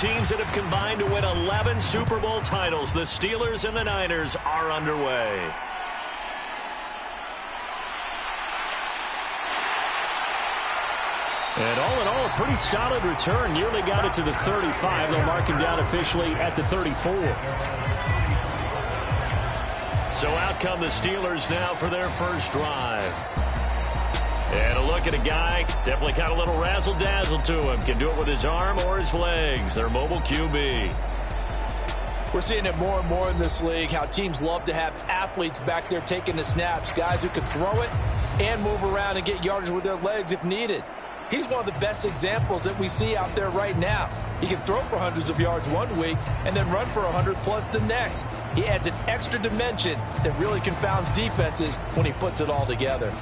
teams that have combined to win 11 Super Bowl titles. The Steelers and the Niners are underway. And all in all, a pretty solid return. Nearly got it to the 35. They'll mark him down officially at the 34. So out come the Steelers now for their first drive. And a look at a guy, definitely got a little razzle-dazzle to him. Can do it with his arm or his legs. Their mobile QB. We're seeing it more and more in this league, how teams love to have athletes back there taking the snaps, guys who can throw it and move around and get yardage with their legs if needed. He's one of the best examples that we see out there right now. He can throw for hundreds of yards one week and then run for 100+ the next. He adds an extra dimension that really confounds defenses when he puts it all together.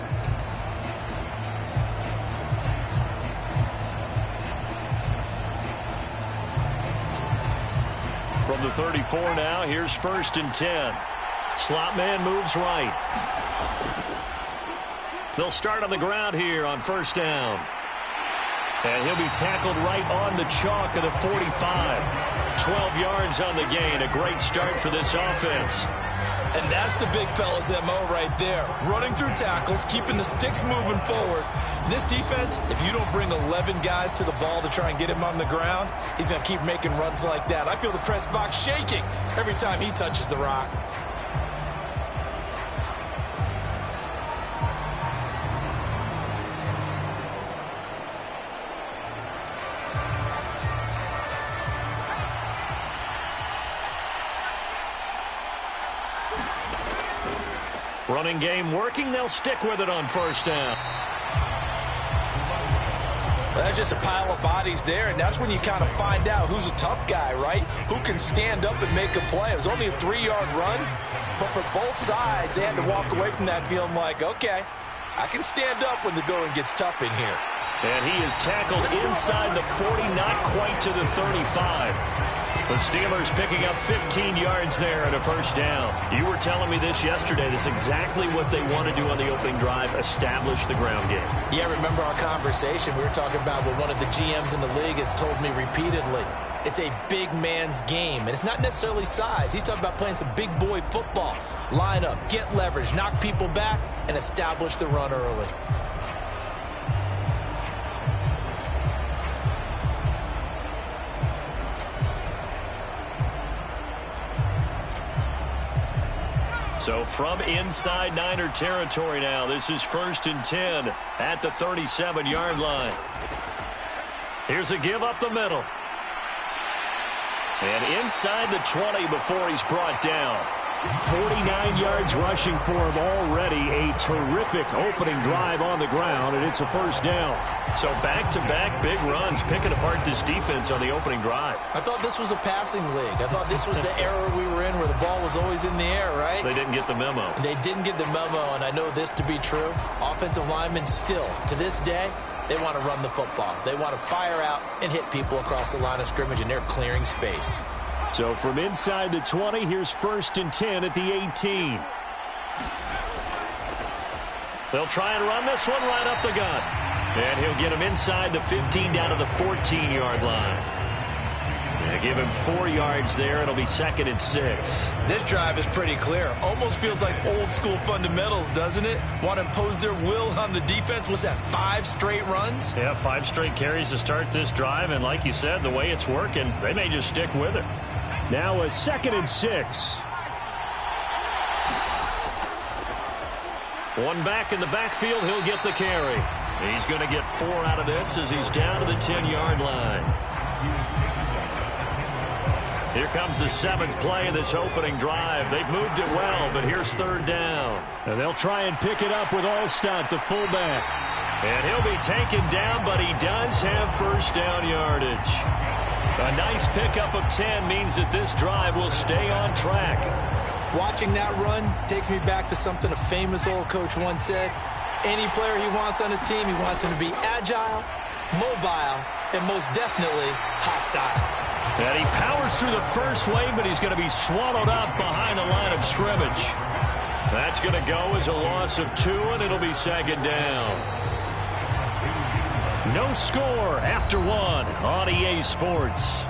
From the 34 now, here's 1st and 10. Slot man moves right. They'll start on the ground here on 1st down. And he'll be tackled right on the chalk of the 45. 12 yards on the gain. A great start for this offense. And that's the big fella's MO right there. Running through tackles, keeping the sticks moving forward. This defense, if you don't bring 11 guys to the ball to try and get him on the ground, he's going to keep making runs like that. I feel the press box shaking every time he touches the rock. Running game working. They'll stick with it on 1st down. Well, that's just a pile of bodies there, and that's when you kind of find out who's a tough guy, right? Who can stand up and make a play. It was only a 3-yard run, but for both sides, they had to walk away from that feeling like, okay, I can stand up when the going gets tough in here. And he is tackled inside the 40, not quite to the 35. The Steelers picking up 15 yards there and a 1st down. You were telling me this yesterday. This is exactly what they want to do on the opening drive, establish the ground game. Yeah, remember our conversation. We were talking about what one of the GMs in the league has told me repeatedly. It's a big man's game, and it's not necessarily size. He's talking about playing some big boy football. Line up, get leverage, knock people back, and establish the run early. So from inside Niner territory now, this is 1st and 10 at the 37-yard line. Here's a give up the middle. And inside the 20 before he's brought down. 49 yards rushing for him already. A terrific opening drive on the ground, and it's a 1st down. So back-to-back big runs, picking apart this defense on the opening drive. I thought this was a passing league. I thought this was the era we were in where the ball was always in the air, right? They didn't get the memo. They didn't get the memo, and I know this to be true. Offensive linemen still, to this day, they want to run the football. They want to fire out and hit people across the line of scrimmage, and they're clearing space. So from inside the 20, here's 1st and 10 at the 18. They'll try and run this one right up the gut. And he'll get him inside the 15 down to the 14-yard line. And give him 4 yards there. It'll be 2nd and 6. This drive is pretty clear. Almost feels like old school fundamentals, doesn't it? Want to impose their will on the defense. What's that, 5 straight runs? Yeah, 5 straight carries to start this drive. And like you said, the way it's working, they may just stick with it. Now a 2nd and 6. One back in the backfield, he'll get the carry. He's going to get 4 out of this as he's down to the 10-yard line. Here comes the 7th play of this opening drive. They've moved it well, but here's 3rd down. And they'll try and pick it up with Allstott, the fullback. And he'll be taken down, but he does have 1st down yardage. A nice pickup of 10 means that this drive will stay on track. Watching that run takes me back to something a famous old coach once said. Any player he wants on his team, he wants him to be agile, mobile, and most definitely hostile. And he powers through the first wave, but he's going to be swallowed up behind the line of scrimmage. That's going to go as a loss of 2, and it'll be 2nd down. No score after 1 on EA Sports.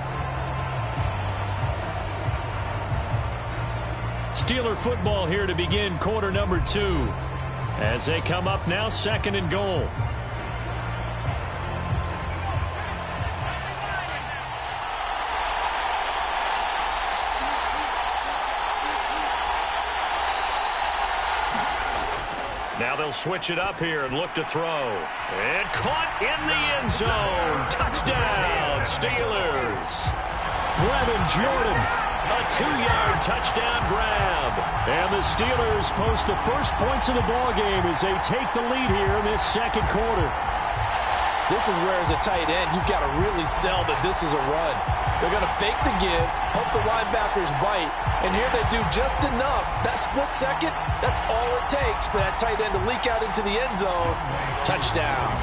Steeler football here to begin quarter number 2. As they come up now, 2nd and goal. Now they'll switch it up here and look to throw. And caught in the end zone. Touchdown, Steelers. Brevin Jordan, a 2-yard touchdown grab. And the Steelers post the first points of the ballgame as they take the lead here in this second quarter. This is where, as a tight end, you've got to really sell that this is a run. They're going to fake the give, hope the linebackers bite, and here they do just enough. That split second, that's all it takes for that tight end to leak out into the end zone. Touchdown.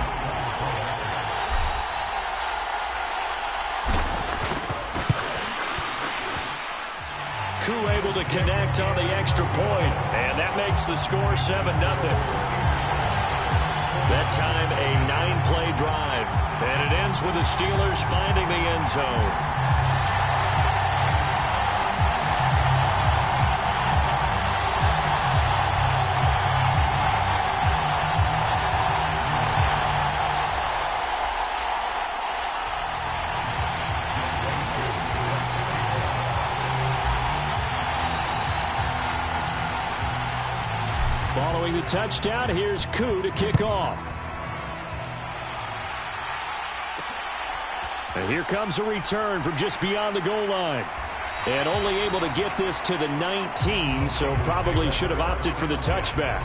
Koo able to connect on the extra point, and that makes the score 7-0. That time, a 9-play drive. And it ends with the Steelers finding the end zone. Following the touchdown, here's Koo to kick off. And here comes a return from just beyond the goal line. And only able to get this to the 19, so probably should have opted for the touchback.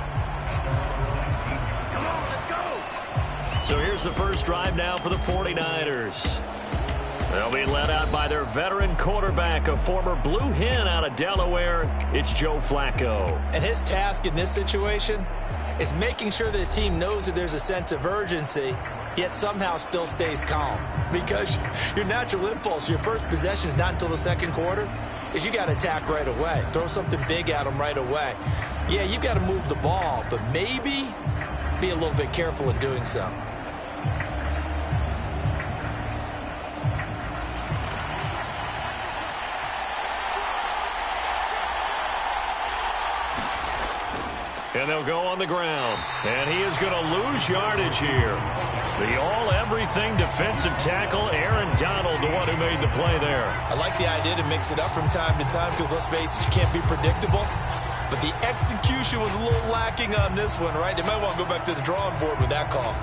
Come on, let's go. So here's the first drive now for the 49ers. They'll be led out by their veteran quarterback, a former Blue Hen out of Delaware. It's Joe Flacco. And his task in this situation is making sure that his team knows that there's a sense of urgency, yet somehow still stays calm. Because your natural impulse, your first possession is not until the second quarter, is you got to attack right away. Throw something big at them right away. Yeah, you got to move the ball, but maybe be a little bit careful in doing so. And they'll go on the ground. And he is going to lose yardage here. The all-everything defensive tackle, Aaron Donald, the one who made the play there. I like the idea to mix it up from time to time because, let's face it, you can't be predictable. But the execution was a little lacking on this one, right? They might want to go back to the drawing board with that call.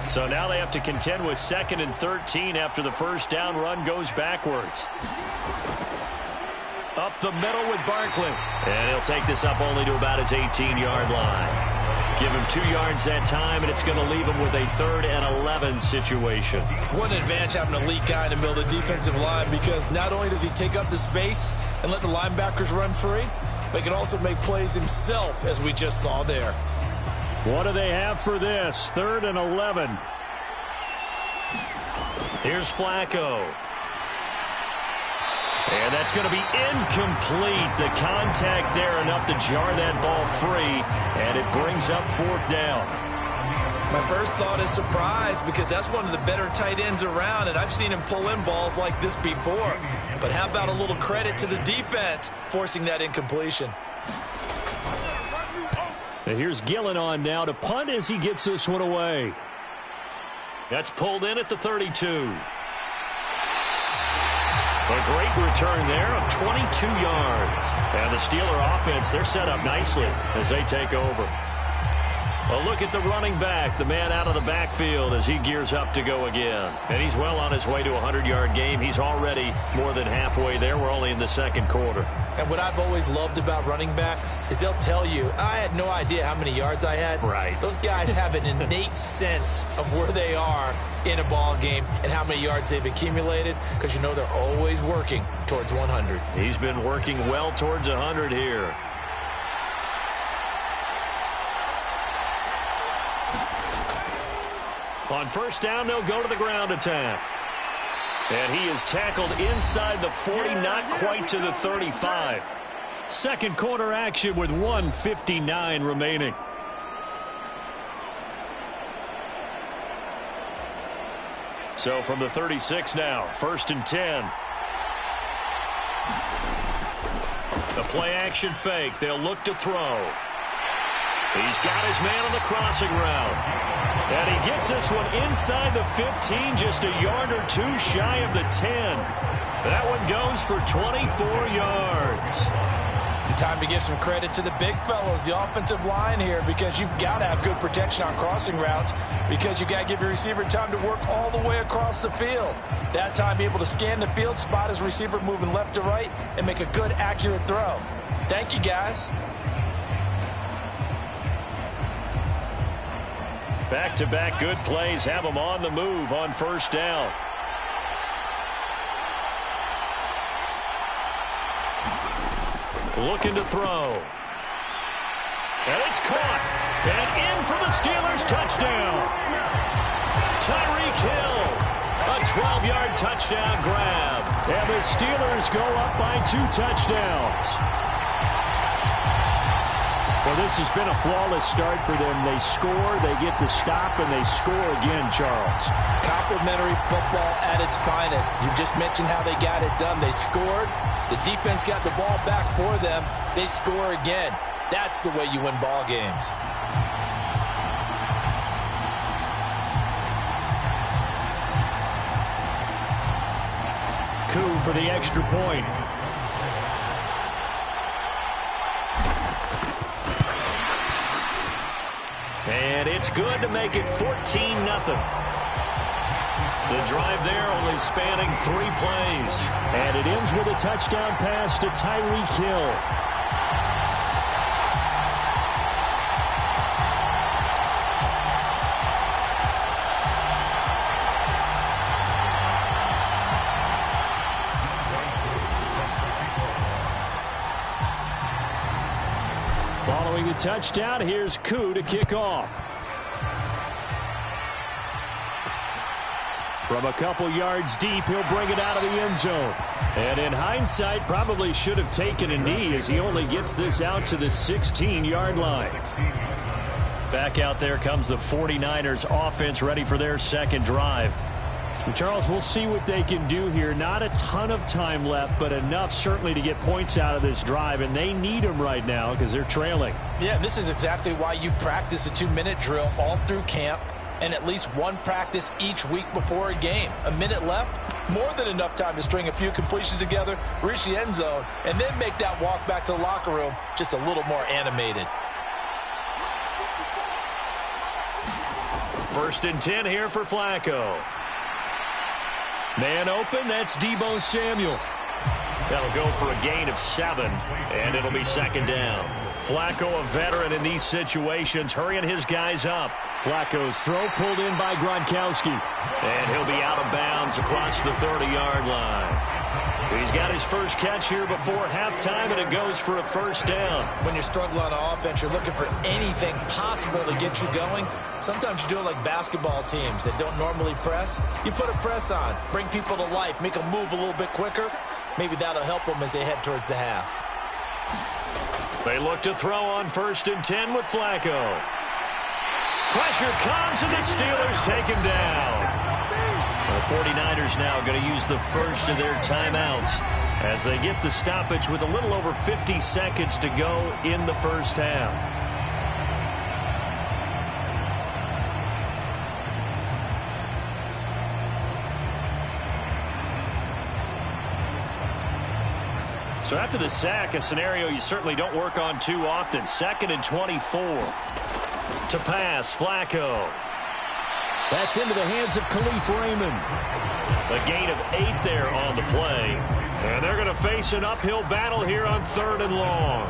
So now they have to contend with 2nd and 13 after the first down run goes backwards. Up the middle with Barkley. And he'll take this up only to about his 18-yard line. Give him 2 yards that time, and it's going to leave him with a 3rd and 11 situation. What an advantage having an elite guy in the middle of the defensive line, because not only does he take up the space and let the linebackers run free, but he can also make plays himself, as we just saw there. What do they have for this? 3rd and 11. Here's Flacco. And that's going to be incomplete. The contact there enough to jar that ball free, and it brings up 4th down. My first thought is surprise, because that's one of the better tight ends around, and I've seen him pull in balls like this before. But how about a little credit to the defense forcing that incompletion? And here's Gillen on now to punt as he gets this one away. That's pulled in at the 32. A great return there of 22 yards. And the Steeler offense, they're set up nicely as they take over. A look at the running back, the man out of the backfield as he gears up to go again. And he's well on his way to a 100-yard game. He's already more than halfway there. We're only in the second quarter. And what I've always loved about running backs is they'll tell you, I had no idea how many yards I had. Right. Those guys have an innate sense of where they are in a ball game and how many yards they've accumulated, because you know they're always working towards 100. He's been working well towards 100 here. On first down, they'll go to the ground attack. And he is tackled inside the 40, not quite to the 35. Second quarter action with 1:59 remaining. So from the 36 now, 1st and 10. The play action fake. They'll look to throw. He's got his man on the crossing route. And he gets this one inside the 15, just a yard or two shy of the 10. That one goes for 24 yards. Time to give some credit to the big fellows, the offensive line here, because you've got to have good protection on crossing routes, because you've got to give your receiver time to work all the way across the field. That time, be able to scan the field, spot his receiver moving left to right, and make a good, accurate throw. Thank you, guys. Back-to-back good plays have them on the move on first down. Looking to throw. And it's caught. And in for the Steelers touchdown. Tyreek Hill. A 12-yard touchdown grab. And the Steelers go up by 2 touchdowns. Well, this has been a flawless start for them. They score, they get the stop, and they score again, Charles. Complimentary football at its finest. You just mentioned how they got it done. They scored. The defense got the ball back for them. They score again. That's the way you win ball games. Coup for the extra point. And it's good to make it 14-0. The drive there only spanning 3 plays. And it ends with a touchdown pass to Tyreek Hill. Following the touchdown, here's Koo to kick off. From a couple yards deep, he'll bring it out of the end zone. And in hindsight, probably should have taken a knee as he only gets this out to the 16-yard line. Back out there comes the 49ers offense ready for their second drive. And Charles, we'll see what they can do here. Not a ton of time left, but enough certainly to get points out of this drive. And they need them right now because they're trailing. Yeah, this is exactly why you practice a 2-minute drill all through camp. And at least one practice each week before a game. A minute left, more than enough time to string a few completions together, reach the end zone, and then make that walk back to the locker room just a little more animated. 1st and 10 here for Flacco. Man open, that's Deebo Samuel. That'll go for a gain of 7, and it'll be 2nd down. Flacco, a veteran in these situations, hurrying his guys up. Flacco's throw pulled in by Gronkowski. And he'll be out of bounds across the 30-yard line. He's got his first catch here before halftime, and it goes for a 1st down. When you're struggling on offense, you're looking for anything possible to get you going. Sometimes you do it like basketball teams that don't normally press. You put a press on, bring people to life, make them move a little bit quicker. Maybe that'll help them as they head towards the half. They look to throw on 1st and 10 with Flacco. Pressure comes, and the Steelers take him down. The 49ers now going to use the first of their timeouts as they get the stoppage with a little over 50 seconds to go in the first half. So after the sack, a scenario you certainly don't work on too often. 2nd and 24. To pass, Flacco. That's into the hands of Khalif Raymond. A gain of 8 there on the play. And they're going to face an uphill battle here on 3rd and long.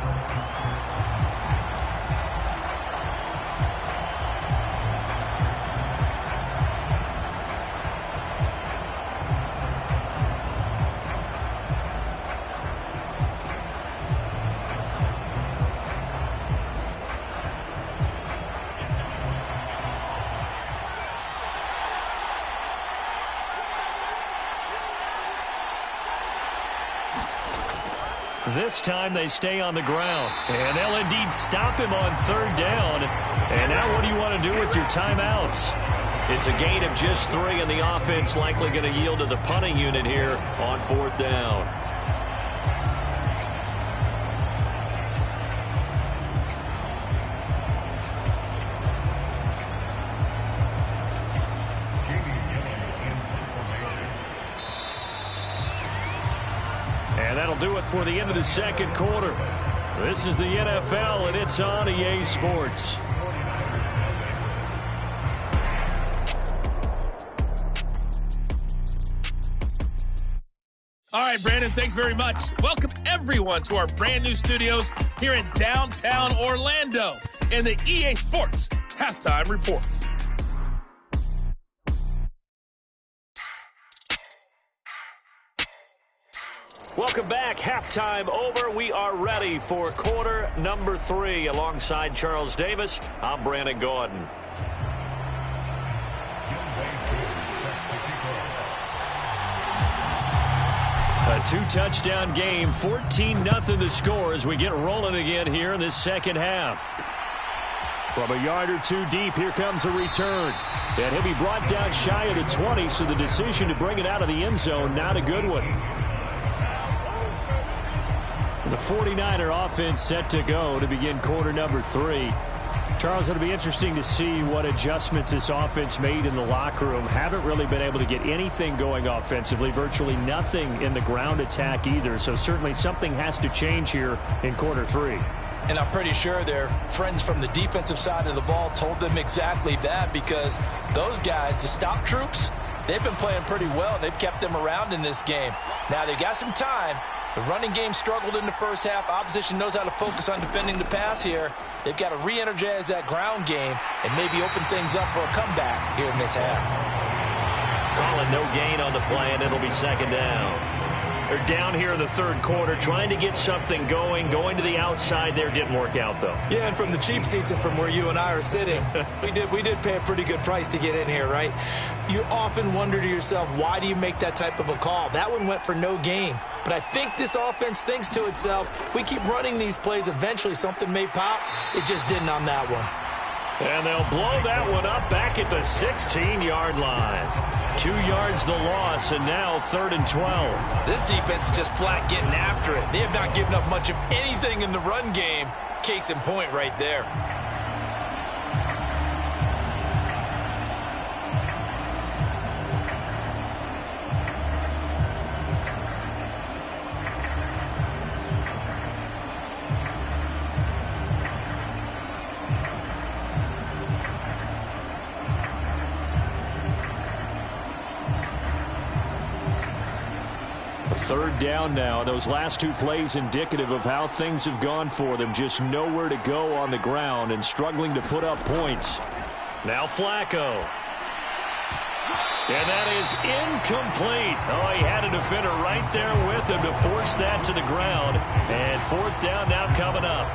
This time they stay on the ground. And they'll indeed stop him on third down. And now what do you want to do with your timeouts? It's a gain of just 3, and the offense likely going to yield to the punting unit here on fourth down. And that'll do it for the end of the second quarter. This is the NFL, and it's on EA Sports. All right, Brandon, thanks very much. Welcome, everyone, to our brand new studios here in downtown Orlando in the EA Sports Halftime Report. Welcome back. Halftime over. We are ready for quarter number 3. Alongside Charles Davis, I'm Brandon Gordon. A 2-touchdown game, 14-0 the score as we get rolling again here in this second half. From a yard or two deep, here comes a return. And he'll be brought down shy of the 20, so the decision to bring it out of the end zone, not a good one. The 49er offense set to go to begin quarter number 3. Charles, it'll be interesting to see what adjustments this offense made in the locker room. Haven't really been able to get anything going offensively, virtually nothing in the ground attack either. So certainly something has to change here in quarter 3. And I'm pretty sure their friends from the defensive side of the ball told them exactly that, because those guys, the stop troops, they've been playing pretty well. They've kept them around in this game. Now they got some time. The running game struggled in the first half. Opposition knows how to focus on defending the pass here. They've got to re-energize that ground game and maybe open things up for a comeback here in this half. Calling no gain on the play, and it'll be second down. They're down here in the third quarter, trying to get something going to the outside there. Didn't work out, though. Yeah, and from the cheap seats and from where you and I are sitting, we did pay a pretty good price to get in here, right? You often wonder to yourself, why do you make that type of a call? That one went for no gain. But I think this offense thinks to itself, if we keep running these plays, eventually something may pop. It just didn't on that one. And they'll blow that one up back at the 16-yard line. 2 yards the loss, and now 3rd and 12. This defense is just flat getting after it. They have not given up much of anything in the run game. Case in point right there. Third down now. Those last 2 plays indicative of how things have gone for them. Just nowhere to go on the ground and struggling to put up points. Now Flacco. And that is incomplete. Oh, he had a defender right there with him to force that to the ground. And 4th down now coming up.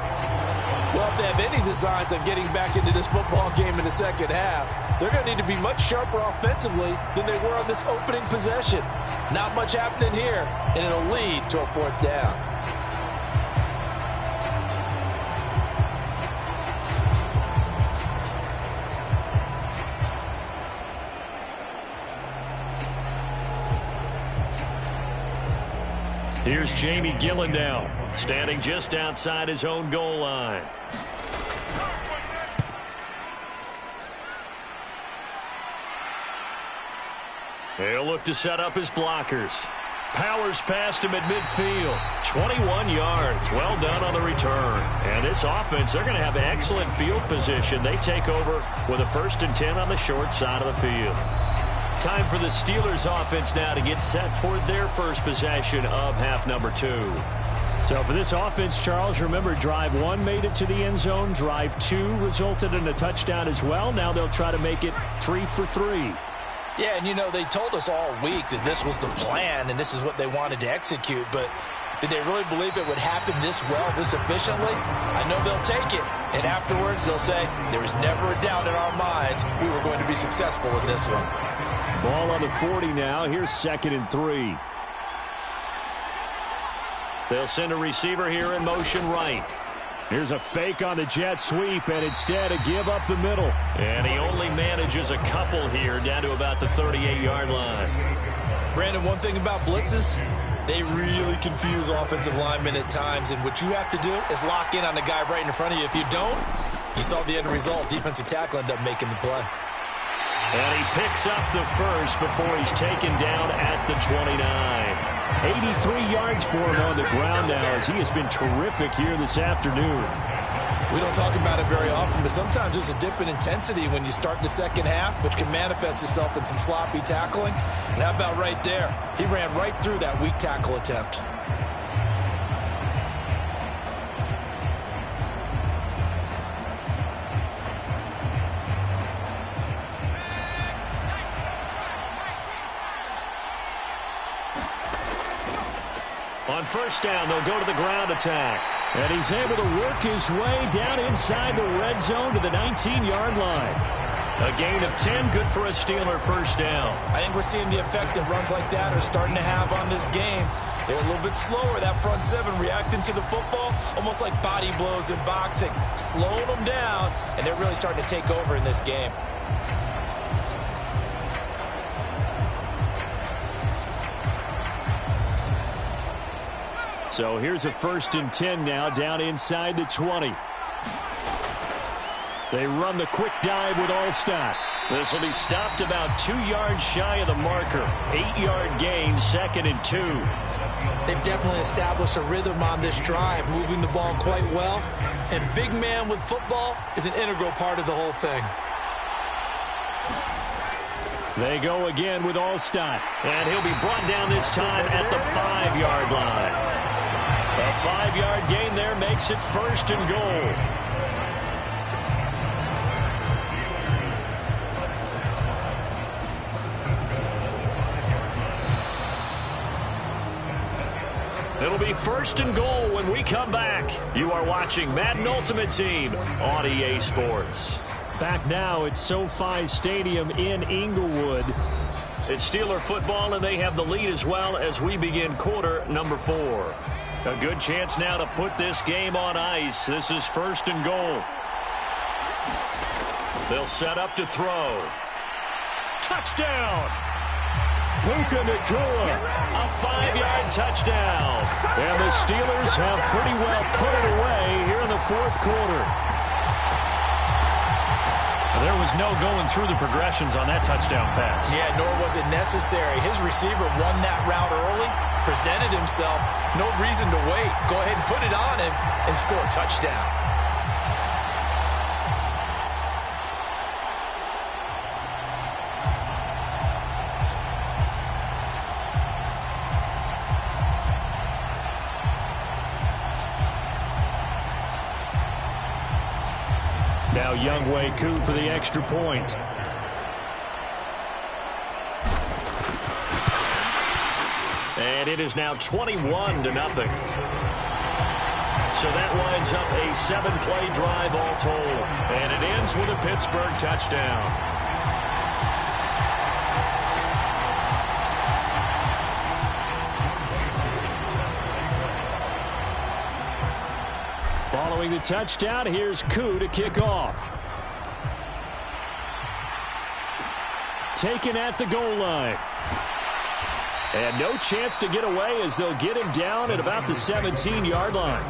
Well, if they have any designs on getting back into this football game in the second half, they're going to need to be much sharper offensively than they were on this opening possession. Not much happening here, and it'll lead to a 4th down. Here's Jamie Gillen now, standing just outside his own goal line. He'll look to set up his blockers. Powers past him at midfield. 21 yards. Well done on the return. And this offense, they're going to have excellent field position. They take over with a 1st and 10 on the short side of the field. Time for the Steelers offense now to get set for their first possession of half number 2. So for this offense, Charles, remember, drive 1 made it to the end zone. Drive 2 resulted in a touchdown as well. Now they'll try to make it 3 for 3. Yeah, and you know, they told us all week that this was the plan and this is what they wanted to execute, but did they really believe it would happen this well, this efficiently? I know they'll take it, and afterwards they'll say, there was never a doubt in our minds we were going to be successful in this one. Ball on the 40 now. Here's 2nd and 3. They'll send a receiver here in motion right. Here's a fake on the jet sweep, and instead a give up the middle. And he only manages a couple here down to about the 38-yard line. Brandon, one thing about blitzes, they really confuse offensive linemen at times, and what you have to do is lock in on the guy right in front of you. If you don't, you saw the end result. Defensive tackle ended up making the play. And he picks up the first before he's taken down at the 29. 83 yards for him on the ground now, as he has been terrific here this afternoon. We don't talk about it very often, but sometimes there's a dip in intensity when you start the second half, which can manifest itself in some sloppy tackling. And how about right there? He ran right through that weak tackle attempt. On first down, they'll go to the ground attack. And he's able to work his way down inside the red zone to the 19-yard line. A gain of 10, good for a Steeler first down. I think we're seeing the effect that runs like that are starting to have on this game. They're a little bit slower, that front seven, reacting to the football, almost like body blows in boxing, slowing them down, and they're really starting to take over in this game. So here's a 1st and 10 now, down inside the 20. They run the quick dive with Allstott. This will be stopped about 2 yards shy of the marker. 8-yard gain, 2nd and 2. They've definitely established a rhythm on this drive, moving the ball quite well. And big man with football is an integral part of the whole thing. They go again with Allstott. And he'll be brought down this time at the 5-yard line. A 5-yard gain there makes it 1st and goal. It'll be 1st and goal when we come back. You are watching Madden Ultimate Team on EA Sports. Back now at SoFi Stadium in Inglewood. It's Steeler football, and they have the lead as well as we begin quarter number 4. A good chance now to put this game on ice. This is 1st and goal. They'll set up to throw. Touchdown! Puka Nacua. A 5-yard touchdown. And the Steelers have pretty well put it away here in the 4th quarter. There was no going through the progressions on that touchdown pass. Yeah, nor was it necessary. His receiver won that route early, presented himself. No reason to wait. Go ahead and put it on him and score a touchdown. Now Younghoe Koo for the extra point. And it is now 21-0. So that winds up a 7-play drive all told. And it ends with a Pittsburgh touchdown. Following the touchdown, here's Koo to kick off. Taken at the goal line. And no chance to get away as they'll get him down at about the 17-yard line.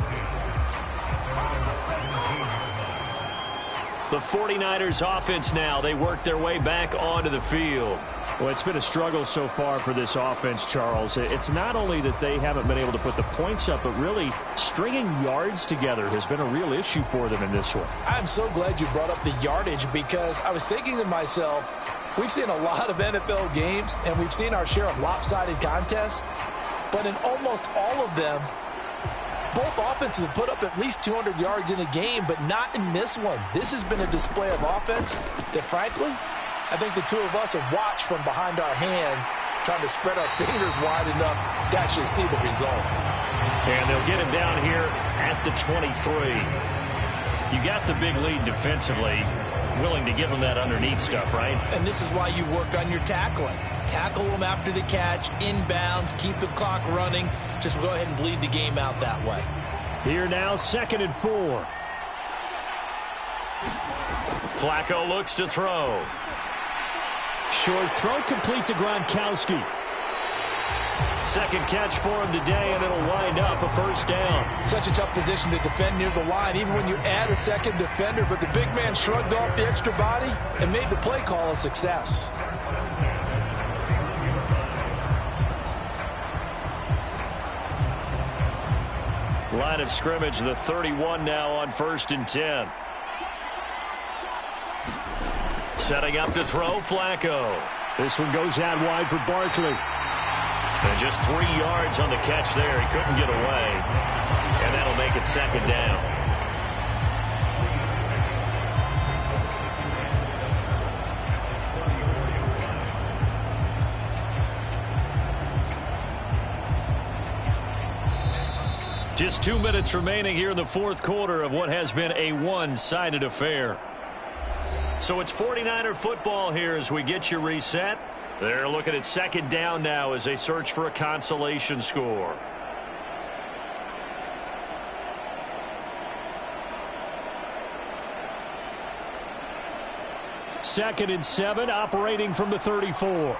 The 49ers offense now. They work their way back onto the field. Well, it's been a struggle so far for this offense, Charles. It's not only that they haven't been able to put the points up, but really stringing yards together has been a real issue for them in this one. I'm so glad you brought up the yardage, because I was thinking to myself, we've seen a lot of NFL games, and we've seen our share of lopsided contests, but in almost all of them, both offenses have put up at least 200 yards in a game, but not in this one. This has been a display of offense that, frankly, I think the two of us have watched from behind our hands, trying to spread our fingers wide enough to actually see the result. And they'll get him down here at the 23. You got the big lead defensively, willing to give him that underneath stuff, right? And this is why you work on your tackling. Tackle them after the catch, inbounds, keep the clock running, just go ahead and bleed the game out that way. Here now, 2nd and 4. Flacco looks to throw. Short throw complete to Gronkowski. Second catch for him today, and it'll wind up a first down. Such a tough position to defend near the line, even when you add a second defender, but the big man shrugged off the extra body and made the play call a success. Line of scrimmage, the 31 now on 1st and 10. Setting up to throw, Flacco. This one goes out wide for Barkley. And just 3 yards on the catch there. He couldn't get away. And that'll make it 2nd down. Just 2 minutes remaining here in the 4th quarter of what has been a one-sided affair. So it's 49er football here as we get you reset. They're looking at 2nd down now as they search for a consolation score. Second and 7, operating from the 34.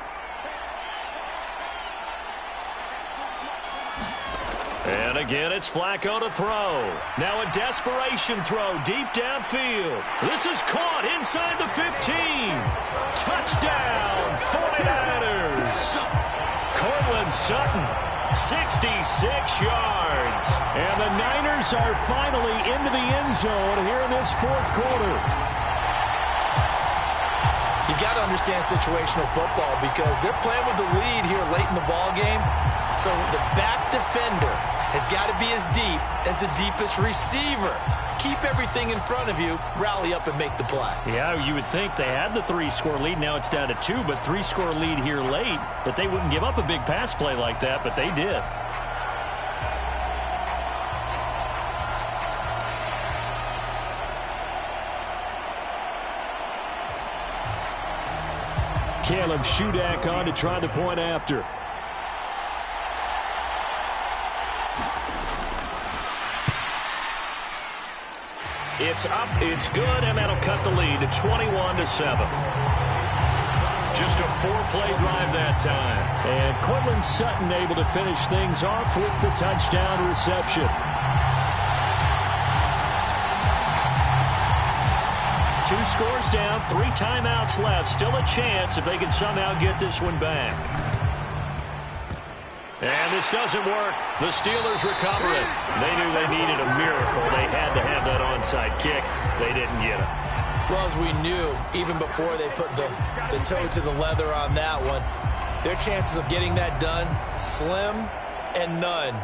And again, it's Flacco to throw. Now a desperation throw deep downfield. This is caught inside the 15. Touchdown, 49ers. Cortland Sutton, 66 yards. And the Niners are finally into the end zone here in this 4th quarter. You got to understand situational football because they're playing with the lead here late in the ball game. So the back defender has got to be as deep as the deepest receiver. Keep everything in front of you, rally up and make the play. Yeah, you would think they had the 3-score lead. Now it's down to 2, but 3-score lead here late. That they wouldn't give up a big pass play like that, but they did. Caleb Shudak on to try the point after. It's up, it's good, and that'll cut the lead to 21-7. Just a 4-play drive that time. And Cortland Sutton able to finish things off with the touchdown reception. 2 scores down, 3 timeouts left. Still a chance if they can somehow get this one back. And this doesn't work. The Steelers recover it. They knew they needed a miracle. They had to have that onside kick. They didn't get it. Well, as we knew, even before they put the toe to the leather on that one, their chances of getting that done, slim and none.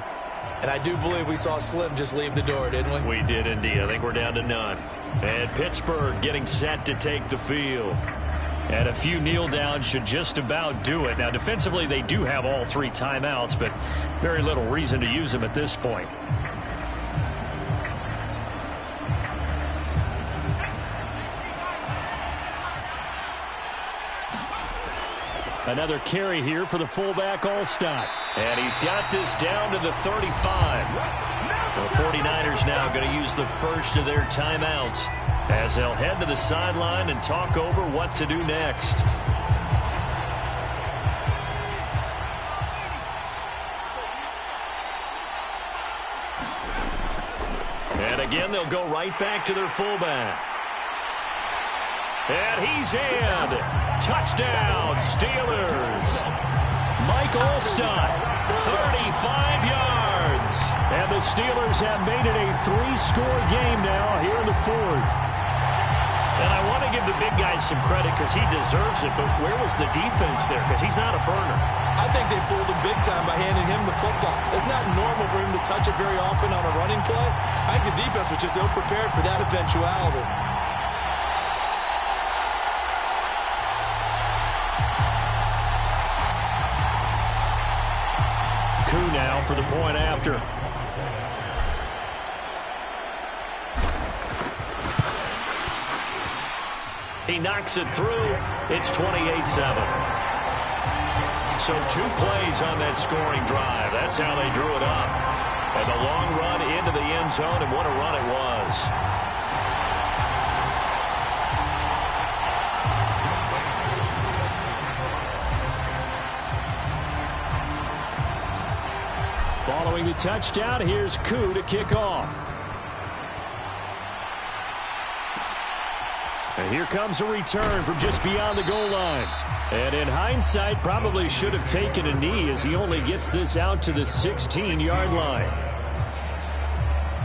And I do believe we saw Slim just leave the door, didn't we? We did indeed. I think we're down to none. And Pittsburgh getting set to take the field. And a few kneel downs should just about do it. Now, defensively, they do have all 3 timeouts, but very little reason to use them at this point. Another carry here for the fullback Allstott. And he's got this down to the 35. The 49ers now going to use the first of their timeouts as they'll head to the sideline and talk over what to do next. And again, they'll go right back to their fullback. And he's in. Touchdown, Steelers. Mike Allstott, 35 yards. And the Steelers have made it a 3-score game now here in the 4th. And I want to give the big guy some credit because he deserves it, but where was the defense there? Because he's not a burner. I think they pulled him big time by handing him the football. It's not normal for him to touch it very often on a running play. I think the defense was just ill-prepared for that eventuality. Coup now for the point after. He knocks it through. It's 28-7. So 2 plays on that scoring drive. That's how they drew it up. And the long run into the end zone, and what a run it was. Following the touchdown, here's Koo to kick off. And here comes a return from just beyond the goal line. And in hindsight, probably should have taken a knee as he only gets this out to the 16-yard line.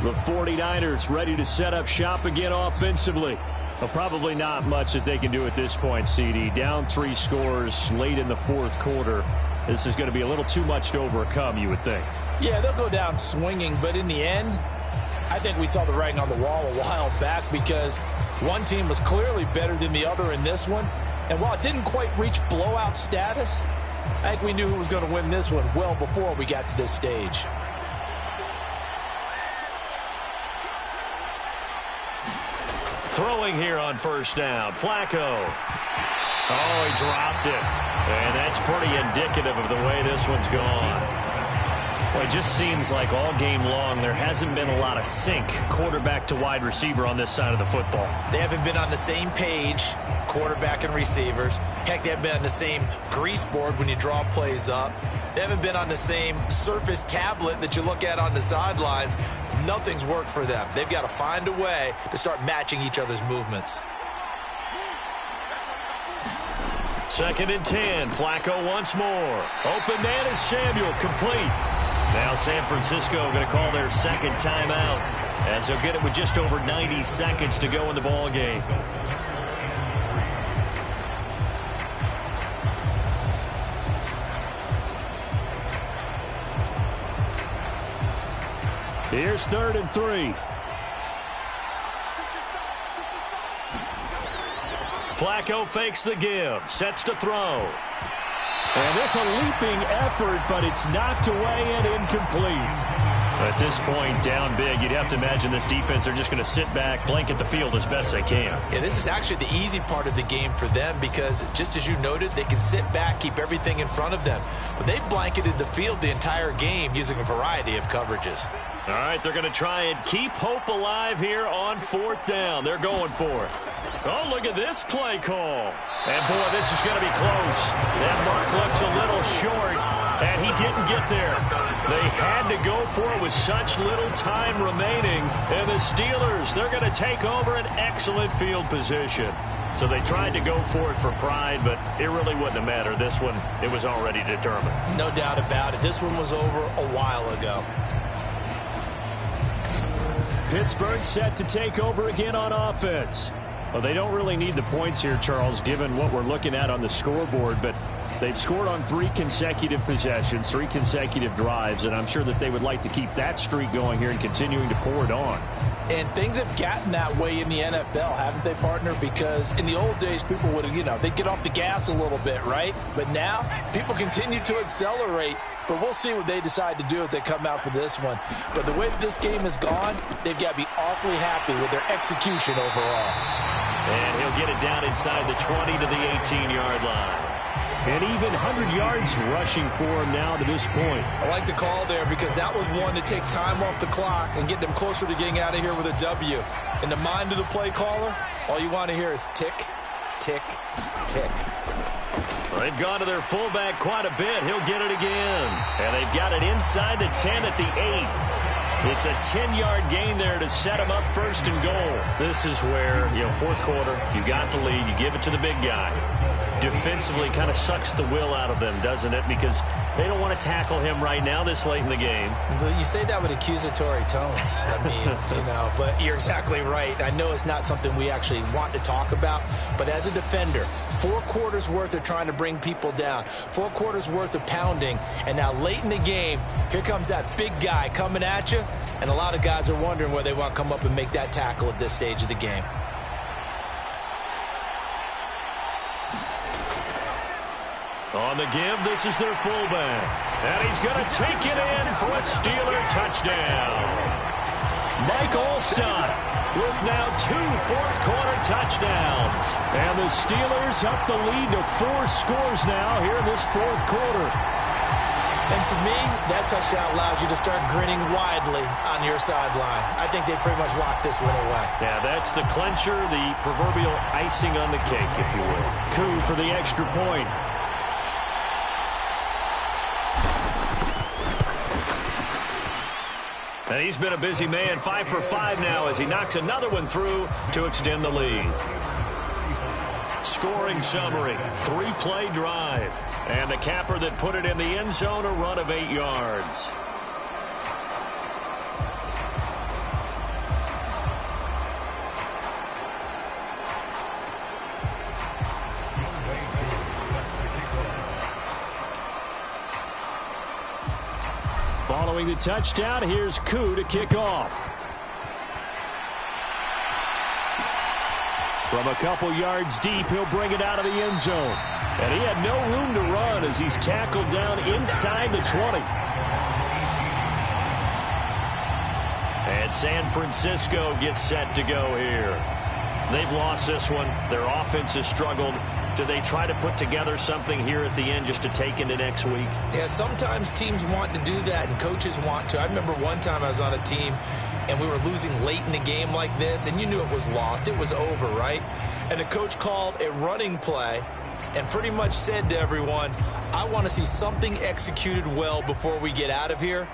The 49ers ready to set up shop again offensively. Well, probably not much that they can do at this point, CD. Down 3 scores late in the 4th quarter. This is going to be a little too much to overcome, you would think. Yeah, they'll go down swinging, but in the end, I think we saw the writing on the wall a while back because one team was clearly better than the other in this one. And while it didn't quite reach blowout status, I think we knew who was going to win this one well before we got to this stage. Throwing here on first down, Flacco. Oh, he dropped it. And that's pretty indicative of the way this one's gone. Well, it just seems like all game long there hasn't been a lot of sync quarterback to wide receiver on this side of the football. They haven't been on the same page, quarterback and receivers. Heck, they haven't been on the same grease board when you draw plays up. They haven't been on the same surface tablet that you look at on the sidelines. Nothing's worked for them. They've got to find a way to start matching each other's movements. 2nd and 10. Flacco once more. Open man is Samuel. Complete. Now San Francisco going to call their 2nd timeout as they'll get it with just over 90 seconds to go in the ball game. Here's 3rd and 3. Flacco fakes the give, sets to throw. And it's a leaping effort, but it's knocked away and incomplete. At this point, down big, you'd have to imagine this defense are just going to sit back, blanket the field as best they can. Yeah, this is actually the easy part of the game for them because, just as you noted, they can sit back, keep everything in front of them. But they've blanketed the field the entire game using a variety of coverages. All right, they're going to try and keep hope alive here on 4th down. They're going for it. Oh, look at this play call. And, boy, this is going to be close. That mark looks a little short, and he didn't get there. They had to go for it with such little time remaining. And the Steelers, they're going to take over an excellent field position. So they tried to go for it for pride, but it really wouldn't have mattered. This one, it was already determined. No doubt about it. This one was over a while ago. Pittsburgh set to take over again on offense. Well, they don't really need the points here, Charles, given what we're looking at on the scoreboard, but they've scored on 3 consecutive possessions, 3 consecutive drives, and I'm sure that they would like to keep that streak going here and continuing to pour it on. And things have gotten that way in the NFL, haven't they, partner? Because in the old days, people would, they'd get off the gas a little bit, right? But now, people continue to accelerate, but we'll see what they decide to do as they come out for this one. But the way that this game has gone, they've got to be awfully happy with their execution overall. And he'll get it down inside the 20 to the 18-yard line. And even 100 yards rushing for him now to this point. I like the call there because that was one to take time off the clock and get them closer to getting out of here with a W. In the mind of the play caller, all you want to hear is tick, tick, tick. Well, they've gone to their fullback quite a bit. He'll get it again. And they've got it inside the 10 at the 8. It's a 10-yard gain there to set them up 1st and goal. This is where, 4th quarter, you got the lead, you give it to the big guy. Defensively kind of sucks the will out of them, doesn't it? Because they don't want to tackle him right now this late in the game. Well, you say that with accusatory tones. I mean, but you're exactly right. I know it's not something we actually want to talk about, but as a defender, 4 quarters worth of trying to bring people down, 4 quarters worth of pounding, and now late in the game, here comes that big guy coming at you, and a lot of guys are wondering where they want to come up and make that tackle at this stage of the game. On the give, this is their fullback. And he's going to take it in for a Steeler touchdown. Mike Alstott with now 2 fourth-quarter touchdowns. And the Steelers up the lead to 4 scores now here in this fourth quarter. And to me, that touchdown allows you to start grinning widely on your sideline. I think they pretty much locked this one away. Yeah, that's the clincher, the proverbial icing on the cake, if you will. Coup for the extra point. And he's been a busy man, 5 for 5 now as he knocks another one through to extend the lead. Scoring summary, 3-play drive. And the capper that put it in the end zone, a run of 8 yards. Following the touchdown, here's Koo to kick off. From a couple yards deep, he'll bring it out of the end zone. And he had no room to run as he's tackled down inside the 20. And San Francisco gets set to go here. They've lost this one. Their offense has struggled. Do they try to put together something here at the end just to take into next week? Yeah, sometimes teams want to do that and coaches want to. I remember one time I was on a team and we were losing late in the game like this, and you knew it was lost. It was over, right? And the coach called a running play and pretty much said to everyone, I want to see something executed well before we get out of here.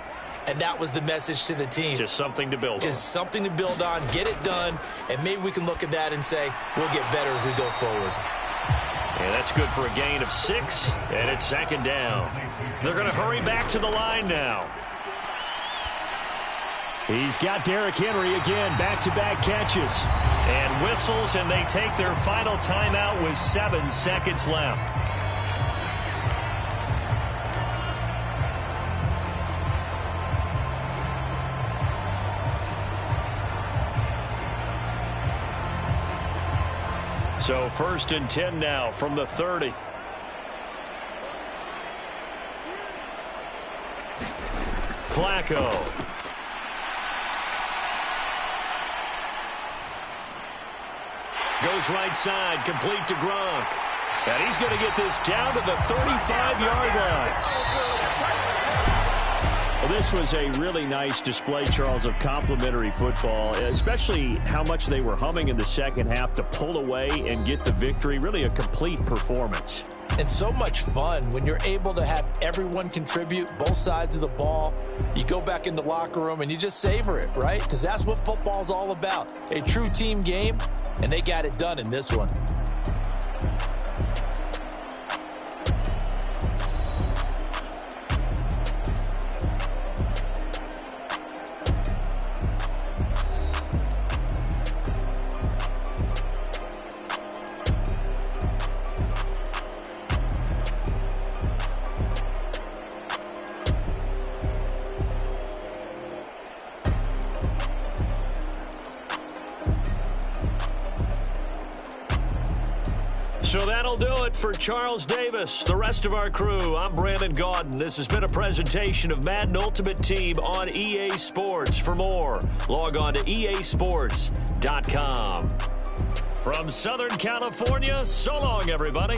And that was the message to the team. Just something to build on. Just something to build on, get it done, and maybe we can look at that and say, we'll get better as we go forward. And that's good for a gain of 6, and it's second down. They're going to hurry back to the line now. He's got Derrick Henry again, back-to-back catches. And whistles, and they take their final timeout with 7 seconds left. So 1st and 10 now from the 30. Flacco. Goes right side, complete to Gronk. And he's going to get this down to the 35-yard line. Well, this was a really nice display, Charles, of complimentary football, especially how much they were humming in the second half to pull away and get the victory. Really a complete performance. And so much fun when you're able to have everyone contribute, both sides of the ball. You go back in the locker room and you just savor it, right? Because that's what football's all about. A true team game, and they got it done in this one. So that'll do it for Charles Davis, the rest of our crew. I'm Brandon Gaudin. This has been a presentation of Madden Ultimate Team on EA Sports. For more, log on to easports.com. From Southern California, so long, everybody.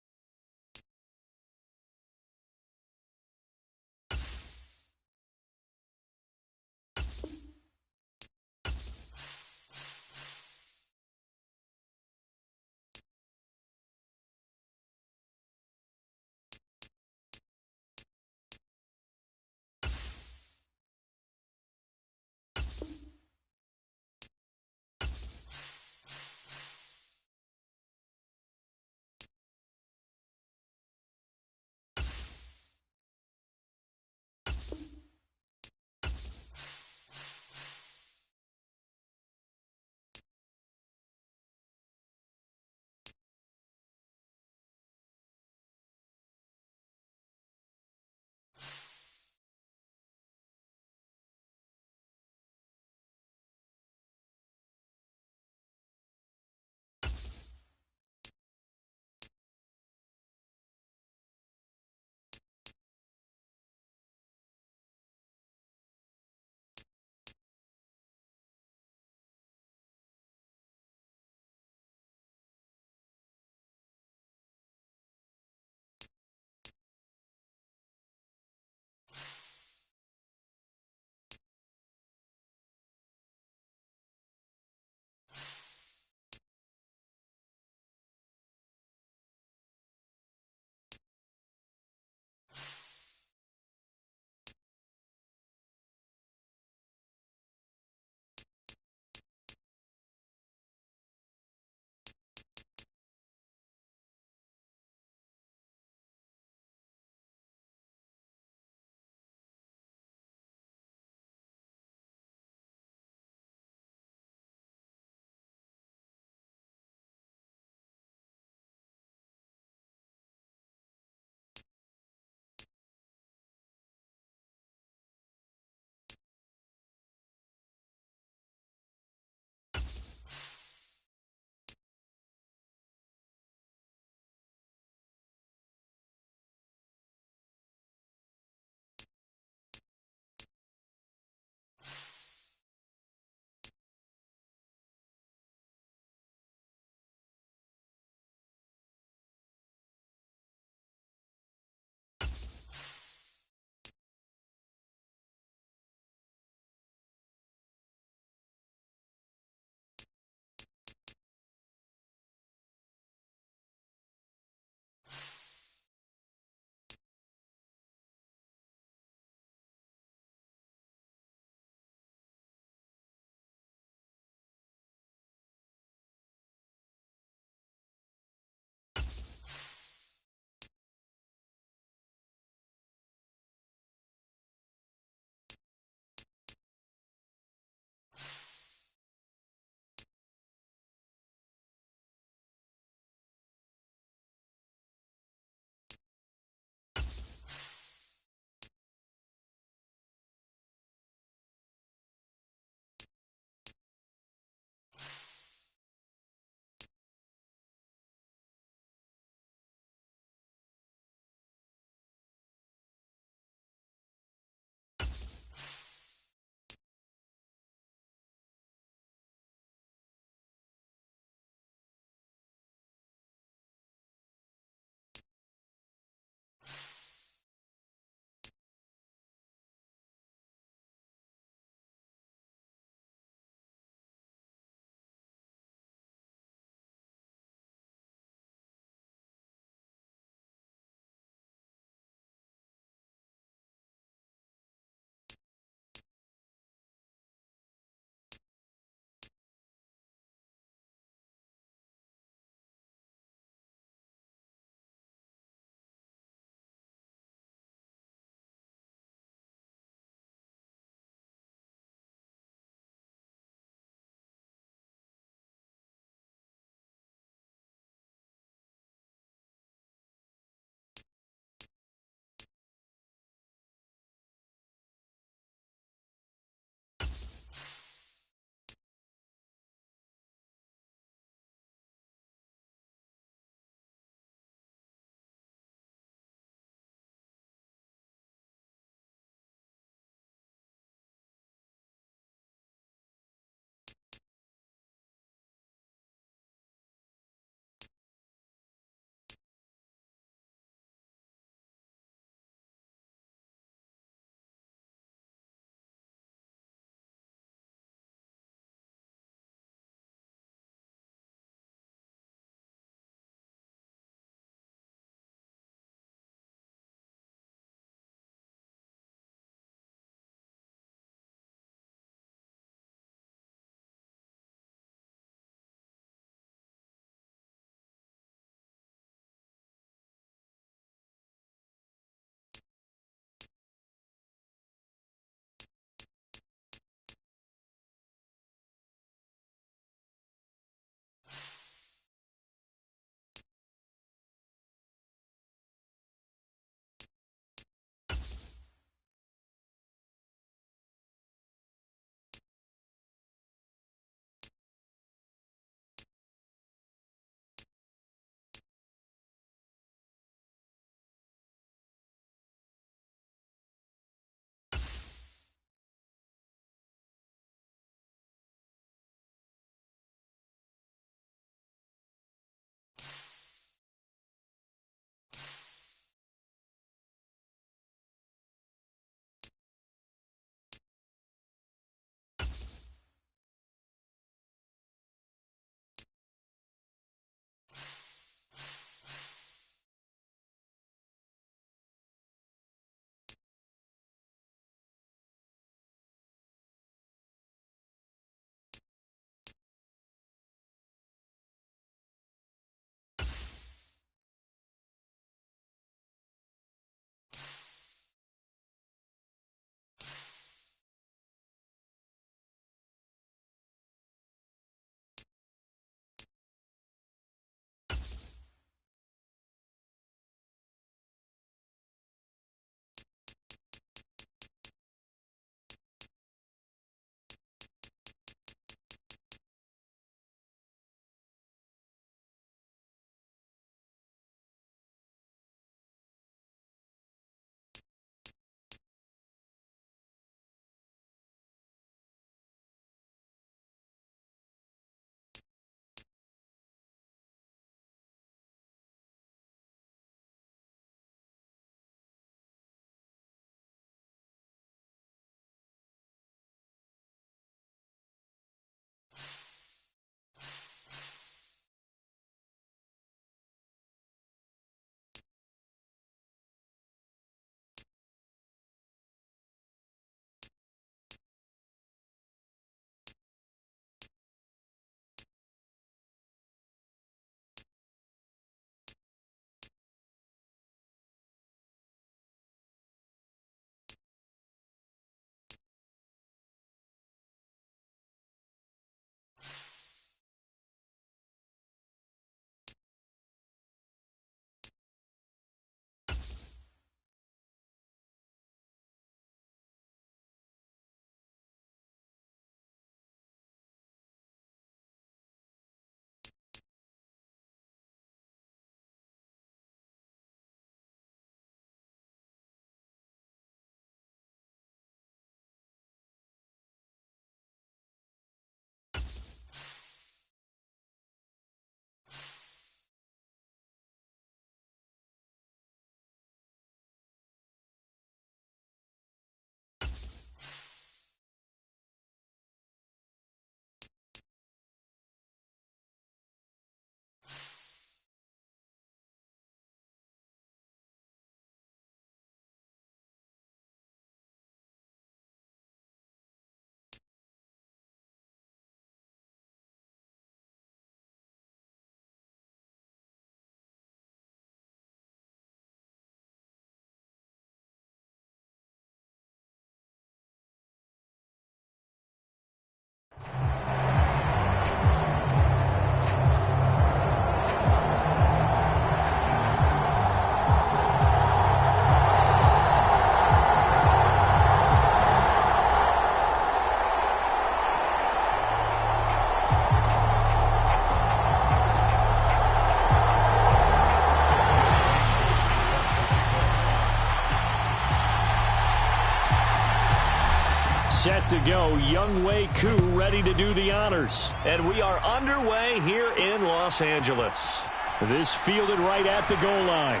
set to go. Younghoe Koo ready to do the honors. And we are underway here in Los Angeles. This fielded right at the goal line.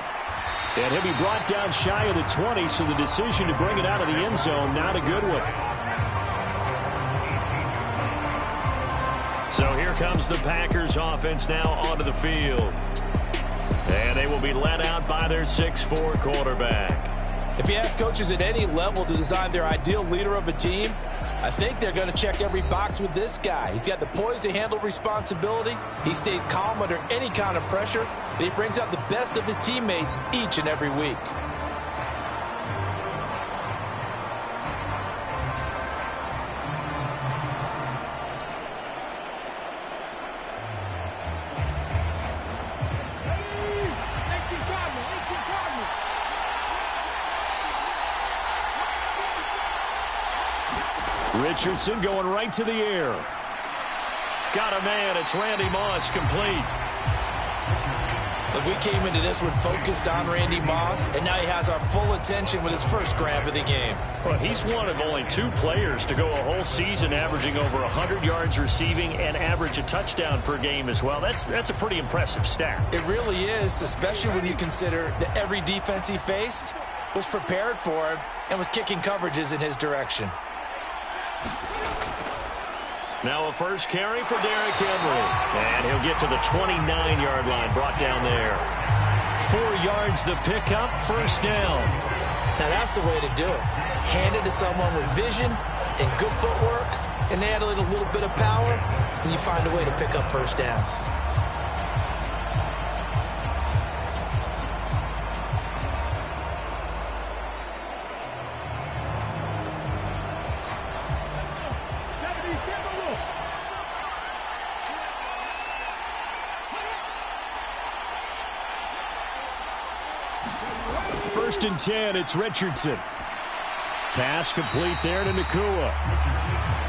And he'll be brought down shy of the 20, so the decision to bring it out of the end zone, not a good one. So here comes the Packers offense now onto the field. And they will be led out by their 6'4" quarterback. If you ask coaches at any level to design their ideal leader of a team, I think they're going to check every box with this guy. He's got the poise to handle responsibility. He stays calm under any kind of pressure. And he brings out the best of his teammates each and every week. Richardson going right to the air. Got a man. It's Randy Moss, complete. Look, we came into this one focused on Randy Moss, and now he has our full attention with his first grab of the game. Well, he's one of only 2 players to go a whole season averaging over 100 yards receiving and average a touchdown per game as well. That's a pretty impressive stat. It really is, especially when you consider that every defense he faced was prepared for him and was kicking coverages in his direction. Now a first carry for Derrick Henry. And he'll get to the 29-yard line, brought down there. 4 yards the pickup, first down. Now that's the way to do it. Hand it to someone with vision and good footwork, and add a little bit of power, and you find a way to pick up first downs. First and 10, it's Richardson. Pass complete there to Nakua.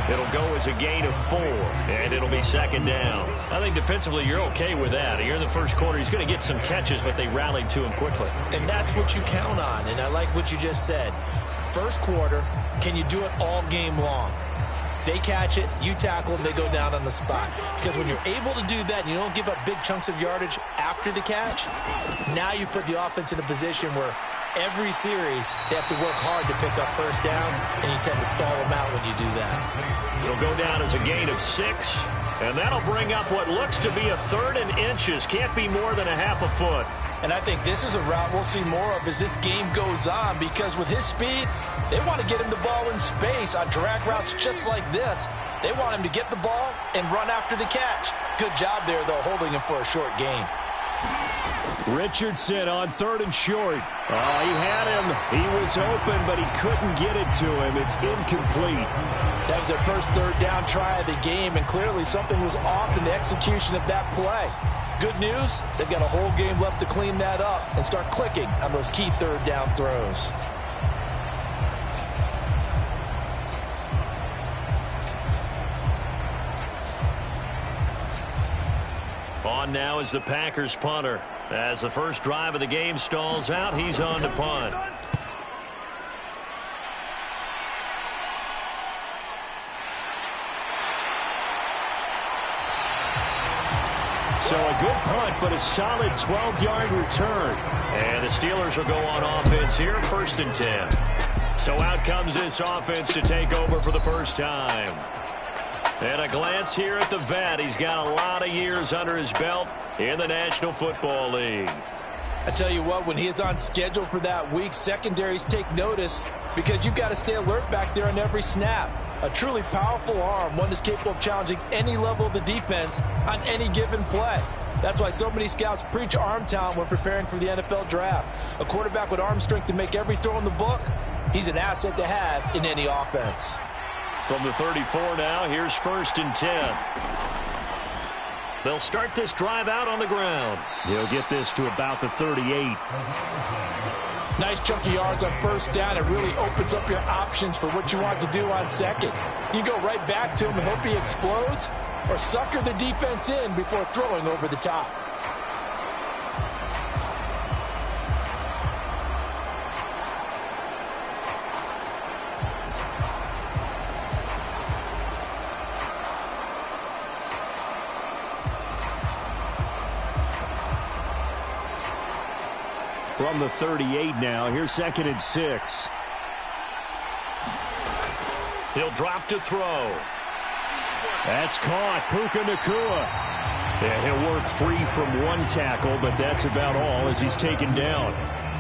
It'll go as a gain of 4, and it'll be second down. I think defensively you're okay with that. Here in the first quarter, he's going to get some catches, but they rallied to him quickly. And that's what you count on, and I like what you just said. First quarter, can you do it all game long? They catch it, you tackle them, they go down on the spot. Because when you're able to do that and you don't give up big chunks of yardage after the catch, now you put the offense in a position where every series they have to work hard to pick up first downs, and you tend to stall them out when you do that. It'll go down as a gain of 6, and that'll bring up what looks to be a 3rd and inches. Can't be more than a half a foot. And I think this is a route we'll see more of as this game goes on, because with his speed, they want to get him the ball in space on drag routes just like this. They want him to get the ball and run after the catch. Good job there, though, holding him for a short gain. Richardson on 3rd and short. Oh, he had him. He was open, but he couldn't get it to him. It's incomplete. That was their first 3rd down try of the game, and clearly something was off in the execution of that play. Good news, they've got a whole game left to clean that up and start clicking on those key 3rd down throws. On now is the Packers punter. As the first drive of the game stalls out, he's on to punt. So a good punt, but a solid 12-yard return. And the Steelers will go on offense here, 1st and 10. So out comes this offense to take over for the first time. And a glance here at the vet. He's got a lot of years under his belt in the National Football League. I tell you what, when he is on schedule for that week, secondaries take notice because you've got to stay alert back there on every snap. A truly powerful arm, one that's capable of challenging any level of the defense on any given play. That's why so many scouts preach arm talent when preparing for the NFL draft. A quarterback with arm strength to make every throw in the book, he's an asset to have in any offense. From the 34 now, here's 1st and 10. They'll start this drive out on the ground. He'll get this to about the 38. Nice chunky yards on first down. It really opens up your options for what you want to do on second. You go right back to him and hope he explodes, or sucker the defense in before throwing over the top. From the 38 now, here's 2nd and 6. He'll drop to throw. That's caught. Puka Nacua. Yeah, he'll work free from one tackle, but that's about all as he's taken down.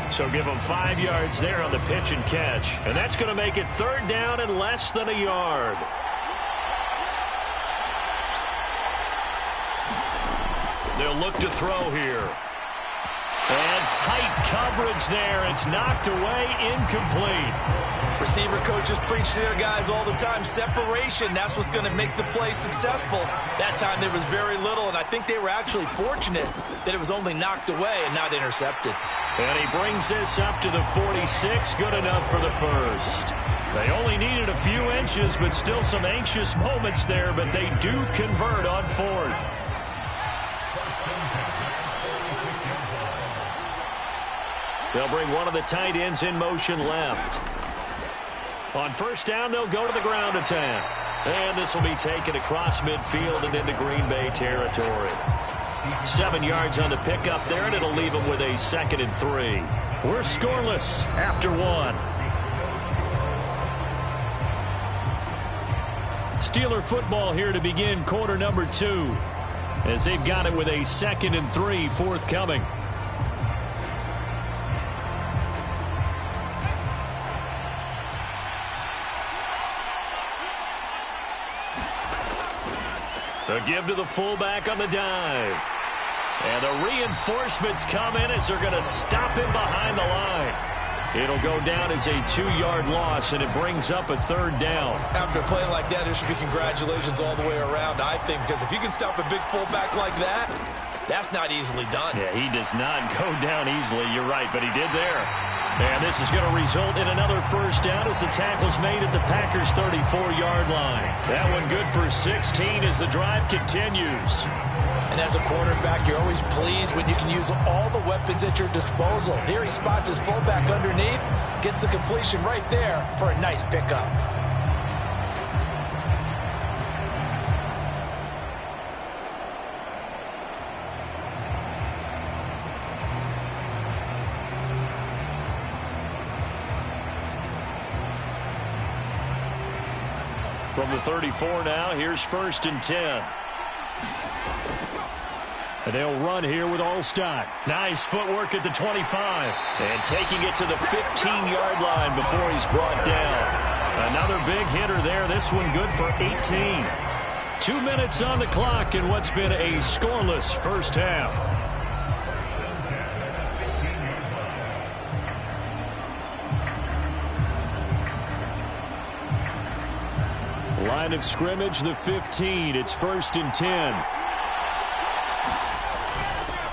So give him 5 yards there on the pitch and catch. And that's going to make it 3rd down and less than a yard. They'll look to throw here. And tight coverage there. It's knocked away, incomplete. Receiver coaches preach to their guys all the time. Separation, that's what's going to make the play successful. That time there was very little, and I think they were actually fortunate that it was only knocked away and not intercepted. And he brings this up to the 46. Good enough for the first. They only needed a few inches, but still some anxious moments there, but they do convert on 4th. They'll bring one of the tight ends in motion left. On 1st down, they'll go to the ground attack. And this will be taken across midfield and into Green Bay territory. 7 yards on the pickup there, and it'll leave them with a 2nd and 3. We're scoreless after 1. Steeler football here to begin quarter number 2. As they've got it with a 2nd and 3 forthcoming. The give to the fullback on the dive. And the reinforcements come in as they're going to stop him behind the line. It'll go down as a 2-yard loss, and it brings up a 3rd down. After a play like that, there should be congratulations all the way around, I think, because if you can stop a big fullback like that, that's not easily done. Yeah, he does not go down easily. You're right, but he did there. And this is going to result in another 1st down as the tackle's made at the Packers' 34-yard line. That one good for 16 as the drive continues. And as a quarterback, you're always pleased when you can use all the weapons at your disposal. Here he spots his fullback underneath, gets the completion right there for a nice pickup. From the 34 now, here's 1st and 10. And they'll run here with Allstott. Nice footwork at the 25. And taking it to the 15-yard line before he's brought down. Another big hitter there. This one good for 18. 2 minutes on the clock in what's been a scoreless first half. Line of scrimmage, the 15. It's 1st and 10.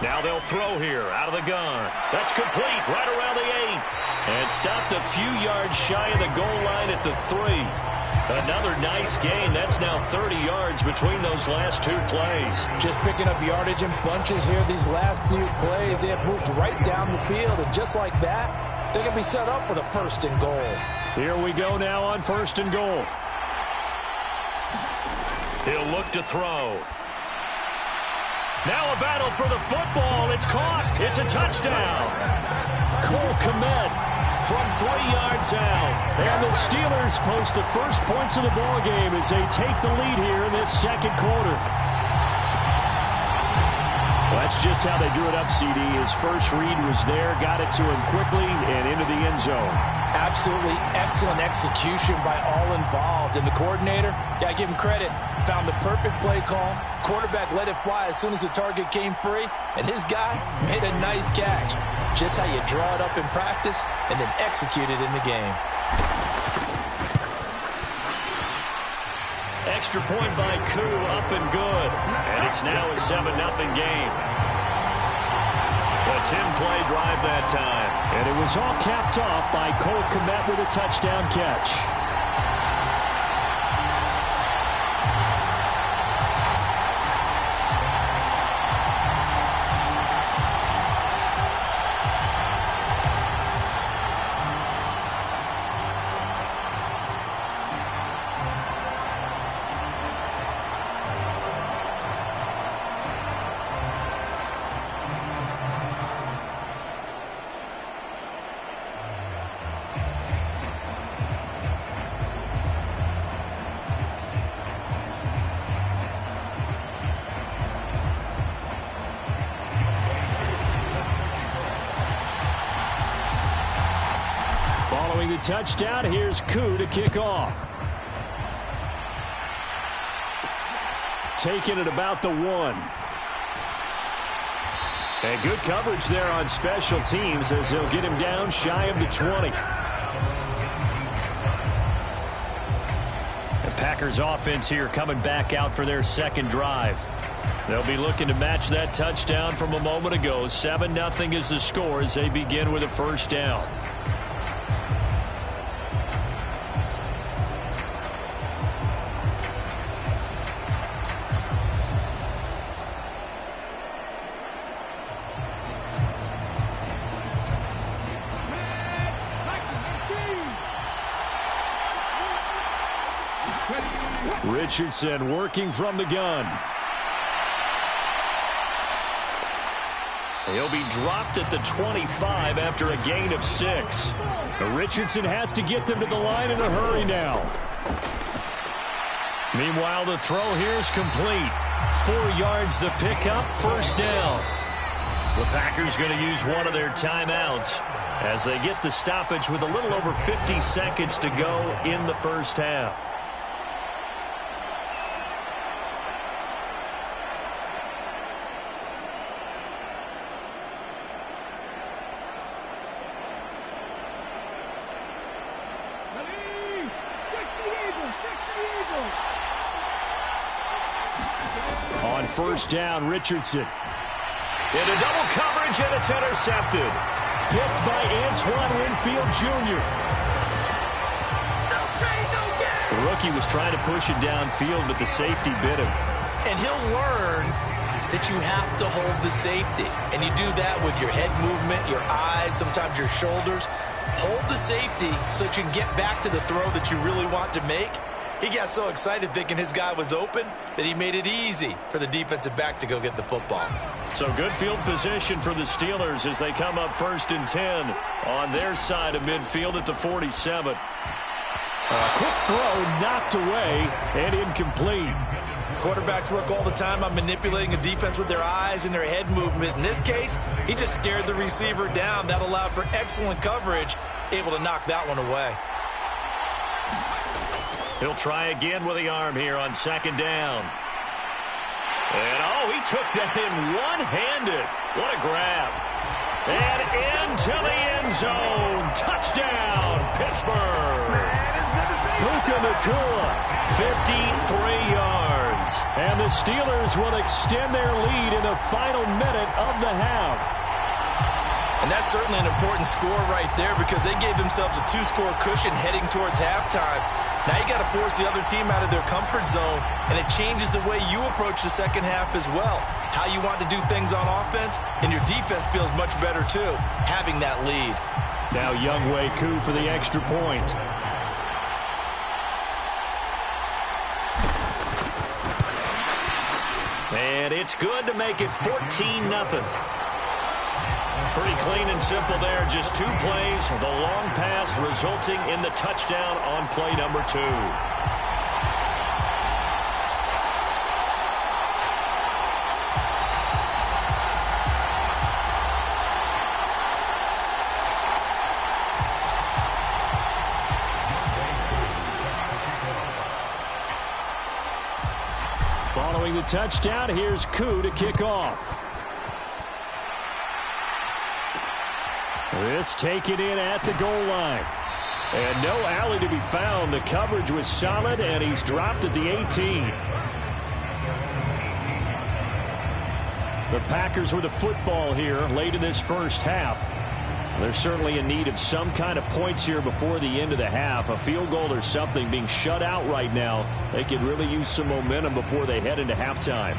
Now they'll throw here out of the gun. That's complete right around the 8. And stopped a few yards shy of the goal line at the 3. Another nice gain. That's now 30 yards between those last 2 plays. Just picking up yardage in bunches here. These last few plays, they have moved right down the field. And just like that, they're going to be set up for the 1st and goal. Here we go now on 1st and goal. He'll look to throw. Now a battle for the football. It's caught. It's a touchdown. Cole Kmet from 3 yards out. And the Steelers post the first points of the ball game as they take the lead here in this 2nd quarter. Well, that's just how they drew it up, CD. His first read was there, got it to him quickly and into the end zone. Absolutely excellent execution by all involved. And the coordinator, gotta give him credit, found the perfect play call. Quarterback let it fly as soon as the target came free. And his guy made a nice catch. Just how you draw it up in practice and then execute it in the game. Extra point by Koo, up and good. And it's now a 7-0 game. A 10-play drive that time. And it was all capped off by Cole Kmet with a touchdown catch. touchdown. Here's Koo to kick off. Taking it about the 1. And good coverage there on special teams as they'll get him down shy of the 20. The Packers offense here coming back out for their second drive. They'll be looking to match that touchdown from a moment ago. 7-0 is the score as they begin with a first down. Richardson working from the gun. He'll be dropped at the 25 after a gain of 6. Richardson has to get them to the line in a hurry now. Meanwhile, the throw here is complete. 4 yards the pickup, first down. The Packers going to use one of their timeouts as they get the stoppage with a little over 50 seconds to go in the first half. On first down, Richardson. Into double coverage, and it's intercepted. Picked by Antoine Winfield Jr. The rookie was trying to push it downfield, but the safety bit him. And he'll learn that you have to hold the safety. And you do that with your head movement, your eyes, sometimes your shoulders. Hold the safety so that you can get back to the throw that you really want to make. He got so excited thinking his guy was open that he made it easy for the defensive back to go get the football. So good field position for the Steelers as they come up 1st and 10 on their side of midfield at the 47. A quick throw knocked away and incomplete. Quarterbacks work all the time on manipulating a defense with their eyes and their head movement. In this case, he just stared the receiver down. That allowed for excellent coverage, able to knock that one away. He'll try again with the arm here on 2nd down. And, he took that in one-handed. What a grab. And into the end zone. Touchdown, Pittsburgh. Puka Nacua, 53 yards. and the Steelers will extend their lead in the final minute of the half. And that's certainly an important score right there because they gave themselves a 2-score cushion heading towards halftime. Now you got to force the other team out of their comfort zone, and it changes the way you approach the second half as well. How you want to do things on offense, and your defense feels much better too, having that lead. Now Younghoe Koo for the extra point. And it's good to make it 14-0. Pretty clean and simple there. Just 2 plays. The long pass resulting in the touchdown on play number 2. Following the touchdown, here's Koo to kick off. This taken in at the goal line. And no alley to be found. The coverage was solid, and he's dropped at the 18. The Packers with the football here late in this first half. They're certainly in need of some kind of points here before the end of the half. A field goal or something being shut out right now. They could really use some momentum before they head into halftime.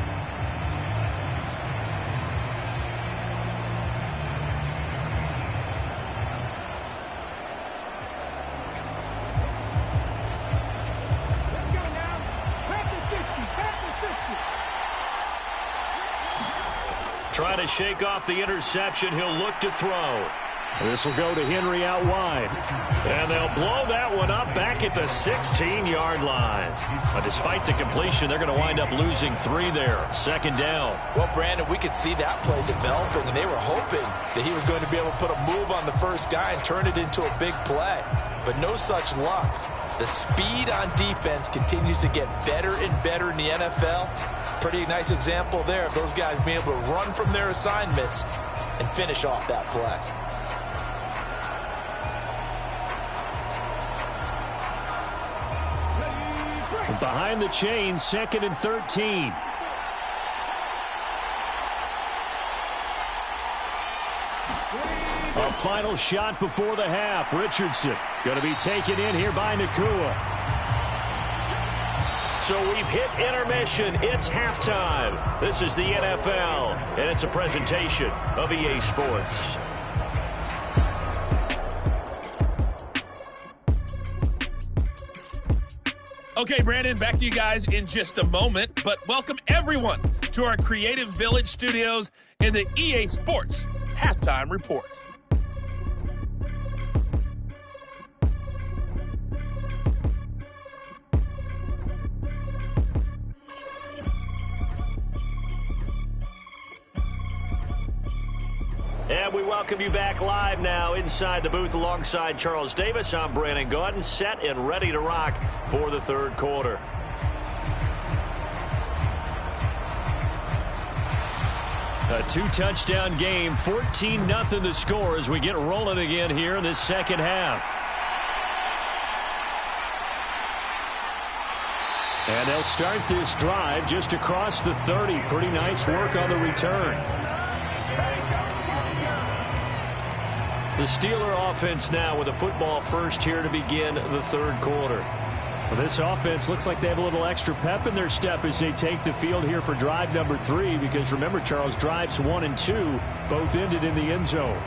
Trying to shake off the interception. He'll look to throw. This will go to Henry out wide. And they'll blow that one up back at the 16-yard line. Despite the completion, they're going to wind up losing 3 there. Second down. Well, Brandon, we could see that play developing, and they were hoping that he was going to be able to put a move on the first guy and turn it into a big play. But no such luck. The speed on defense continues to get better and better in the NFL. Pretty nice example there of those guys being able to run from their assignments and finish off that play. Behind the chain, 2nd and 13. A final shot before the half. Richardson going to be taken in here by Nakua. So we've hit intermission. It's halftime. This is the NFL, and it's a presentation of EA Sports. Okay, Brandon, back to you guys in just a moment, but welcome everyone to our Creative Village studios in the EA Sports Halftime Report. And we welcome you back live now inside the booth alongside Charles Davis. I'm Brandon Gaudin, set and ready to rock for the third quarter. A 2-touchdown game, 14-0 the score as we get rolling again here in this second half. And they'll start this drive just across the 30. Pretty nice work on the return. The Steeler offense now with a football first here to begin the third quarter. Well, this offense looks like they have a little extra pep in their step as they take the field here for drive number 3, because remember, Charles, drives 1 and 2 both ended in the end zone.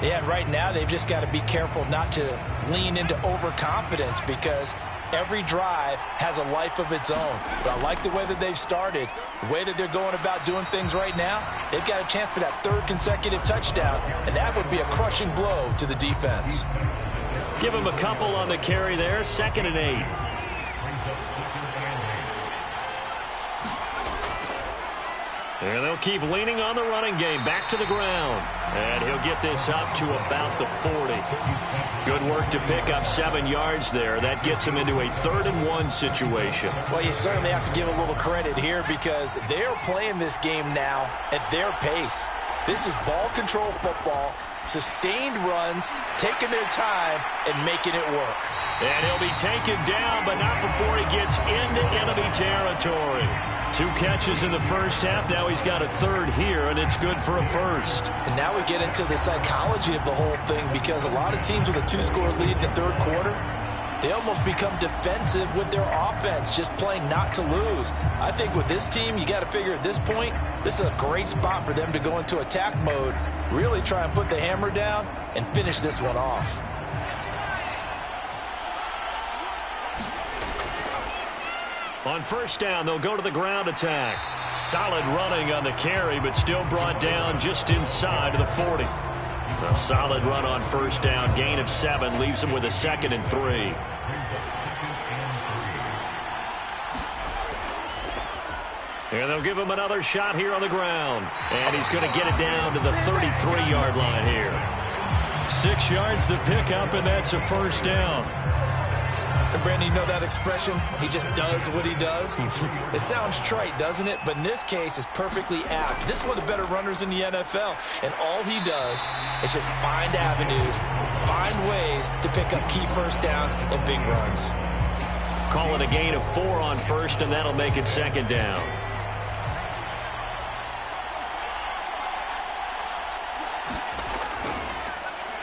Yeah, and right now they've just got to be careful not to lean into overconfidence, because every drive has a life of its own. But I like the way that they've started, the way that they're going about doing things right now. They've got a chance for that 3rd consecutive touchdown, and that would be a crushing blow to the defense. Give them a couple on the carry there, 2nd and 8. And they'll keep leaning on the running game, back to the ground. And he'll get this up to about the 40. Good work to pick up 7 yards there. That gets him into a 3rd and 1 situation. Well, you certainly have to give a little credit here, because they're playing this game now at their pace. This is ball control football, sustained runs, taking their time, and making it work. And he'll be taken down, but not before he gets into enemy territory. 2 catches in the first half. Now he's got a 3rd here, and it's good for a 1st. And now we get into the psychology of the whole thing, because a lot of teams with a 2-score lead in the third quarter, they almost become defensive with their offense, just playing not to lose. I think with this team, you got to figure at this point, this is a great spot for them to go into attack mode, really try and put the hammer down and finish this one off. On first down, they'll go to the ground attack. Solid running on the carry, but still brought down just inside of the 40. A solid run on first down. Gain of 7 leaves him with a 2nd and 3. And they'll give him another shot here on the ground. And he's going to get it down to the 33-yard line here. 6 yards the pickup, and that's a first down. And Brandon, you know that expression? He just does what he does. It sounds trite, doesn't it? But in this case, it's perfectly apt. This is one of the better runners in the NFL. And all he does is just find avenues, find ways to pick up key first downs and big runs. Call it a gain of 4 on first, and that'll make it 2nd down.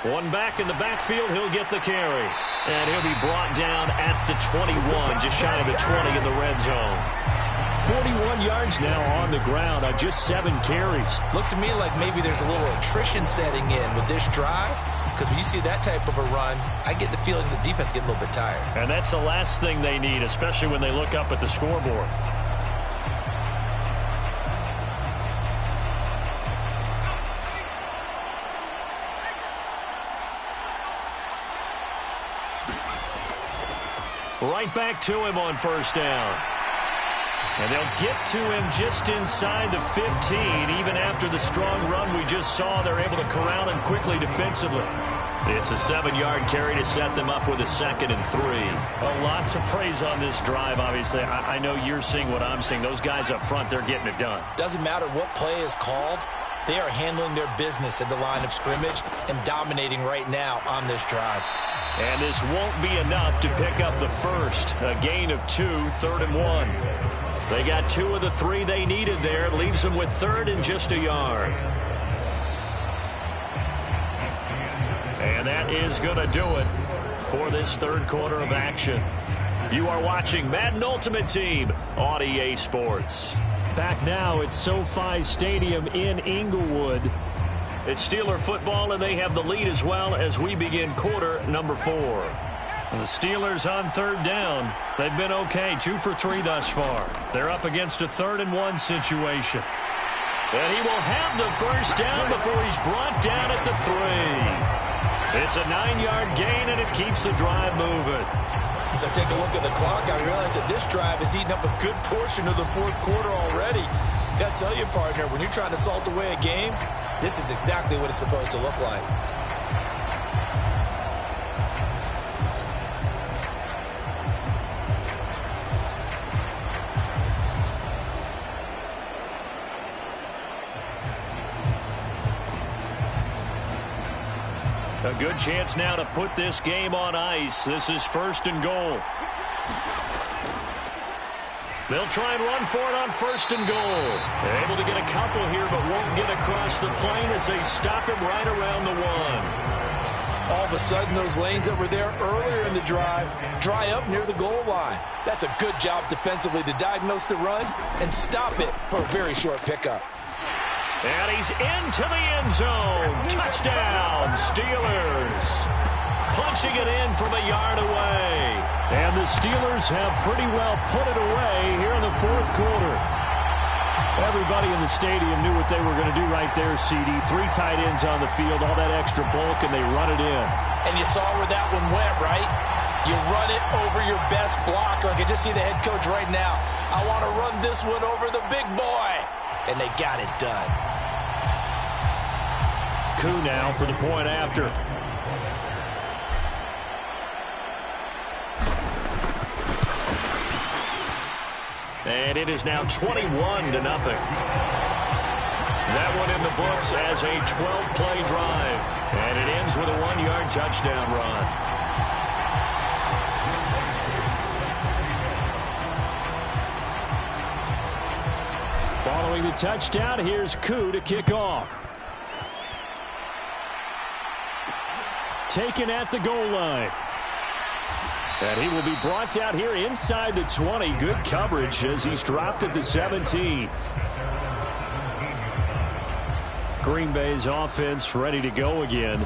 One back in the backfield, he'll get the carry. And he'll be brought down at the 21, just shy of the 20 in the red zone. 41 yards now on the ground on just 7 carries. Looks to me like maybe there's a little attrition setting in with this drive, because when you see that type of a run, I get the feeling the defense getting a little bit tired. And that's the last thing they need, especially when they look up at the scoreboard. Right back to him on first down. And they'll get to him just inside the 15. Even after the strong run we just saw, they're able to corral him quickly defensively. It's a 7-yard carry to set them up with a 2nd and 3. A lot to praise on this drive, obviously. I know you're seeing what I'm seeing. Those guys up front, they're getting it done. Doesn't matter what play is called. They are handling their business at the line of scrimmage and dominating right now on this drive. And this won't be enough to pick up the first. A gain of 2, 3rd and 1. They got 2 of the 3 they needed there. It leaves them with 3rd and just a yard. And that is going to do it for this 3rd quarter of action. You are watching Madden Ultimate Team on EA Sports. Back now at SoFi Stadium in Inglewood. It's Steeler football, and they have the lead as well as we begin quarter number 4. And the Steelers on 3rd down. They've been okay, 2 for 3 thus far. They're up against a 3rd and 1 situation. And he will have the first down before he's brought down at the 3. It's a 9-yard gain, and it keeps the drive moving. As I take a look at the clock, I realize that this drive has eaten up a good portion of the 4th quarter already. Got to tell you, partner, when you're trying to salt away a game, this is exactly what it's supposed to look like. A good chance now to put this game on ice. This is 1st and goal. They'll try and run for it on 1st and goal. They're able to get a couple here, but won't get across the plane as they stop him right around the 1. All of a sudden, those lanes that were there earlier in the drive dry up near the goal line. That's a good job defensively to diagnose the run and stop it for a very short pickup. And he's into the end zone. Touchdown, Steelers. Punching it in from a yard away. And the Steelers have pretty well put it away here in the 4th quarter. Everybody in the stadium knew what they were going to do right there, CD. 3 tight ends on the field, all that extra bulk, and they run it in. And you saw where that one went, right? You run it over your best blocker. I can just see the head coach right now. I want to run this one over the big boy. And they got it done. Coup now for the point after. And it is now 21-0. That one in the books as a 12-play drive. And it ends with a 1-yard touchdown run. Following the touchdown, here's Coup to kick off. Taken at the goal line. And he will be brought down here inside the 20. Good coverage as he's dropped at the 17. Green Bay's offense ready to go again.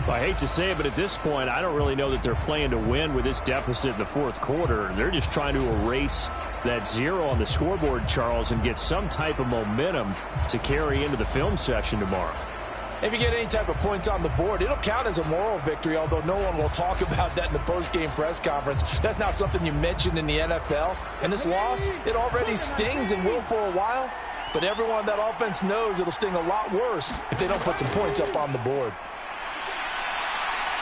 I hate to say it, but at this point, I don't really know that they're playing to win with this deficit in the 4th quarter. They're just trying to erase that 0 on the scoreboard, Charles, and get some type of momentum to carry into the film session tomorrow. If you get any type of points on the board, it'll count as a moral victory, although no one will talk about that in the post-game press conference. That's not something you mentioned in the NFL. And this loss, it already stings and will for a while, but everyone on that offense knows it'll sting a lot worse if they don't put some points up on the board.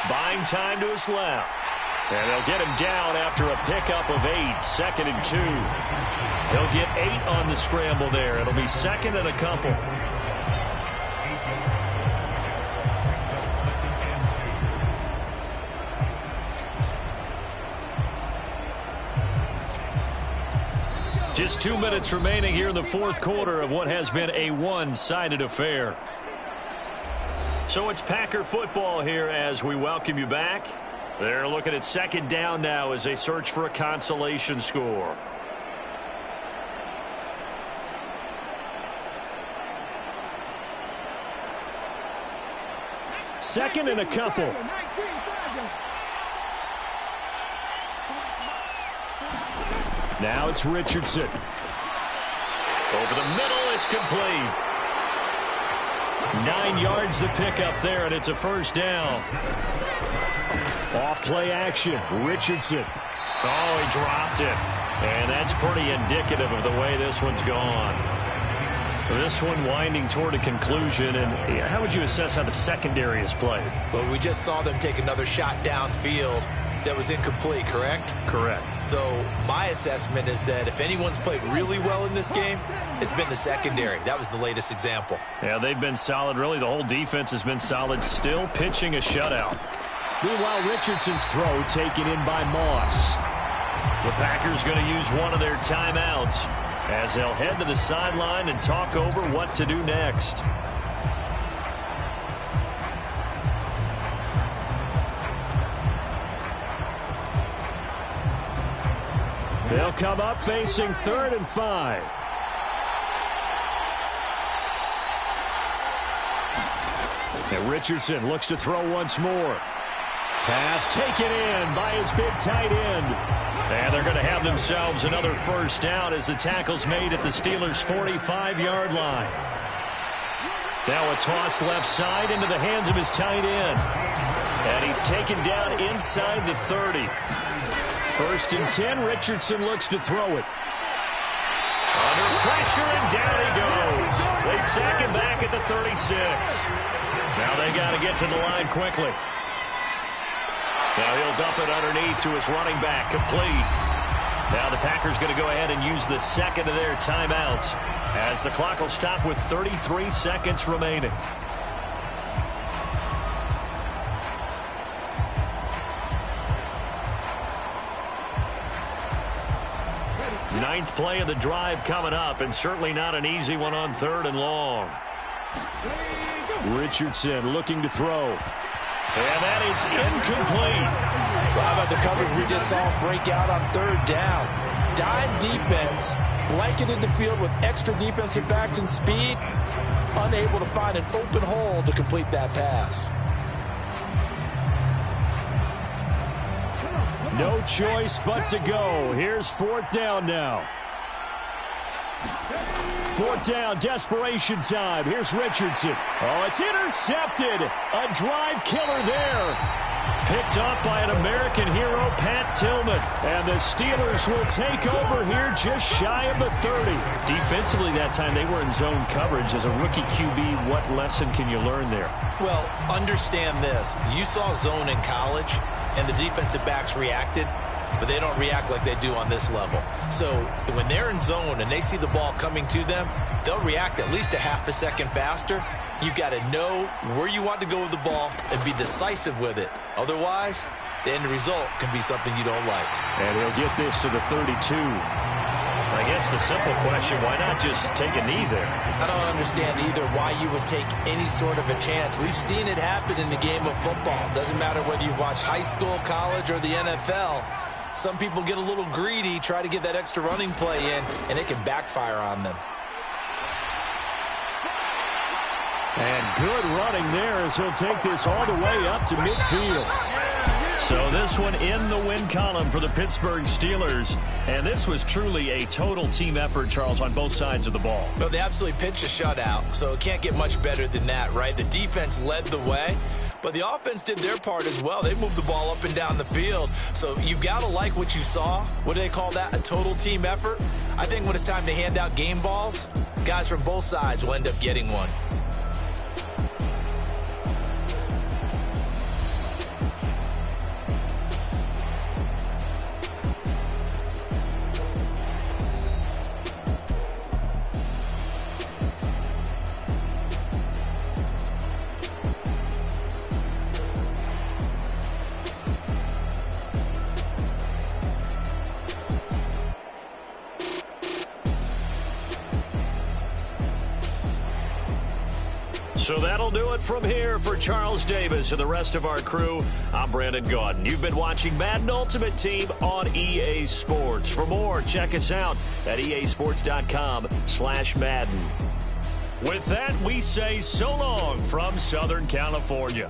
Buying time to his left. And they'll get him down after a pickup of 8, 2nd and 2. He'll get 8 on the scramble there. It'll be 2nd and a couple. Just 2 minutes remaining here in the 4th quarter of what has been a one-sided affair. So it's Packer football here as we welcome you back. They're looking at 2nd down now as they search for a consolation score. Second and a couple. Now it's Richardson. Over the middle, it's complete. 9 yards to pick up there, and it's a first down. Off play action. Richardson. Oh, he dropped it. And that's pretty indicative of the way this one's gone. This one winding toward a conclusion. And how would you assess how the secondary has played? Well, we just saw them take another shot downfield that was incomplete, correct? Correct. So my assessment is that if anyone's played really well in this game, it's been the secondary. That was the latest example. Yeah, they've been solid. Really, the whole defense has been solid. Still pitching a shutout. Meanwhile, Richardson's throw taken in by Moss. The Packers going to use one of their timeouts as they'll head to the sideline and talk over what to do next. They'll come up facing 3rd and 5. And Richardson looks to throw once more. Pass taken in by his big tight end. And they're going to have themselves another first down as the tackle's made at the Steelers' 45-yard line. Now a toss left side into the hands of his tight end. And he's taken down inside the 30. 1st and 10, Richardson looks to throw it. Under pressure, and down he goes. They sack him back at the 36. Now they got to get to the line quickly. Now he'll dump it underneath to his running back, complete. Now the Packers going to go ahead and use the second of their timeouts as the clock will stop with 33 seconds remaining. Ninth play of the drive coming up, and certainly not an easy one on 3rd and long. Richardson looking to throw. And that is incomplete. Well, how about the coverage we just saw break out on 3rd down? Dime defense, blanketed the field with extra defensive backs and speed, unable to find an open hole to complete that pass. No choice but to go. Here's 4th down now. 4th down, desperation time. Here's Richardson. Oh, it's intercepted. A drive killer there. Picked up by an American hero, Pat Tillman. And the Steelers will take over here just shy of the 30. Defensively that time, they were in zone coverage. As a rookie QB, what lesson can you learn there? Well, understand this. You saw zone in college, and the defensive backs reacted, but they don't react like they do on this level. So when they're in zone and they see the ball coming to them, they'll react at least a half a second faster. You've got to know where you want to go with the ball and be decisive with it. Otherwise, the end result can be something you don't like. And he'll get this to the 32. I guess the simple question, why not just take a knee there? I don't understand either why you would take any sort of a chance. We've seen it happen in the game of football. Doesn't matter whether you watch high school, college, or the NFL. Some people get a little greedy, try to get that extra running play in, and it can backfire on them. And good running there as he'll take this all the way up to midfield. So this one in the win column for the Pittsburgh Steelers. And this was truly a total team effort, Charles, on both sides of the ball. Well, they absolutely pitched a shutout, so it can't get much better than that, right? The defense led the way, but the offense did their part as well. They moved the ball up and down the field. So you've got to like what you saw. What do they call that? A total team effort? I think when it's time to hand out game balls, guys from both sides will end up getting one. So that'll do it from here for Charles Davis and the rest of our crew. I'm Brandon Gaudin. You've been watching Madden Ultimate Team on EA Sports. For more, check us out at easports.com/Madden. With that, we say so long from Southern California.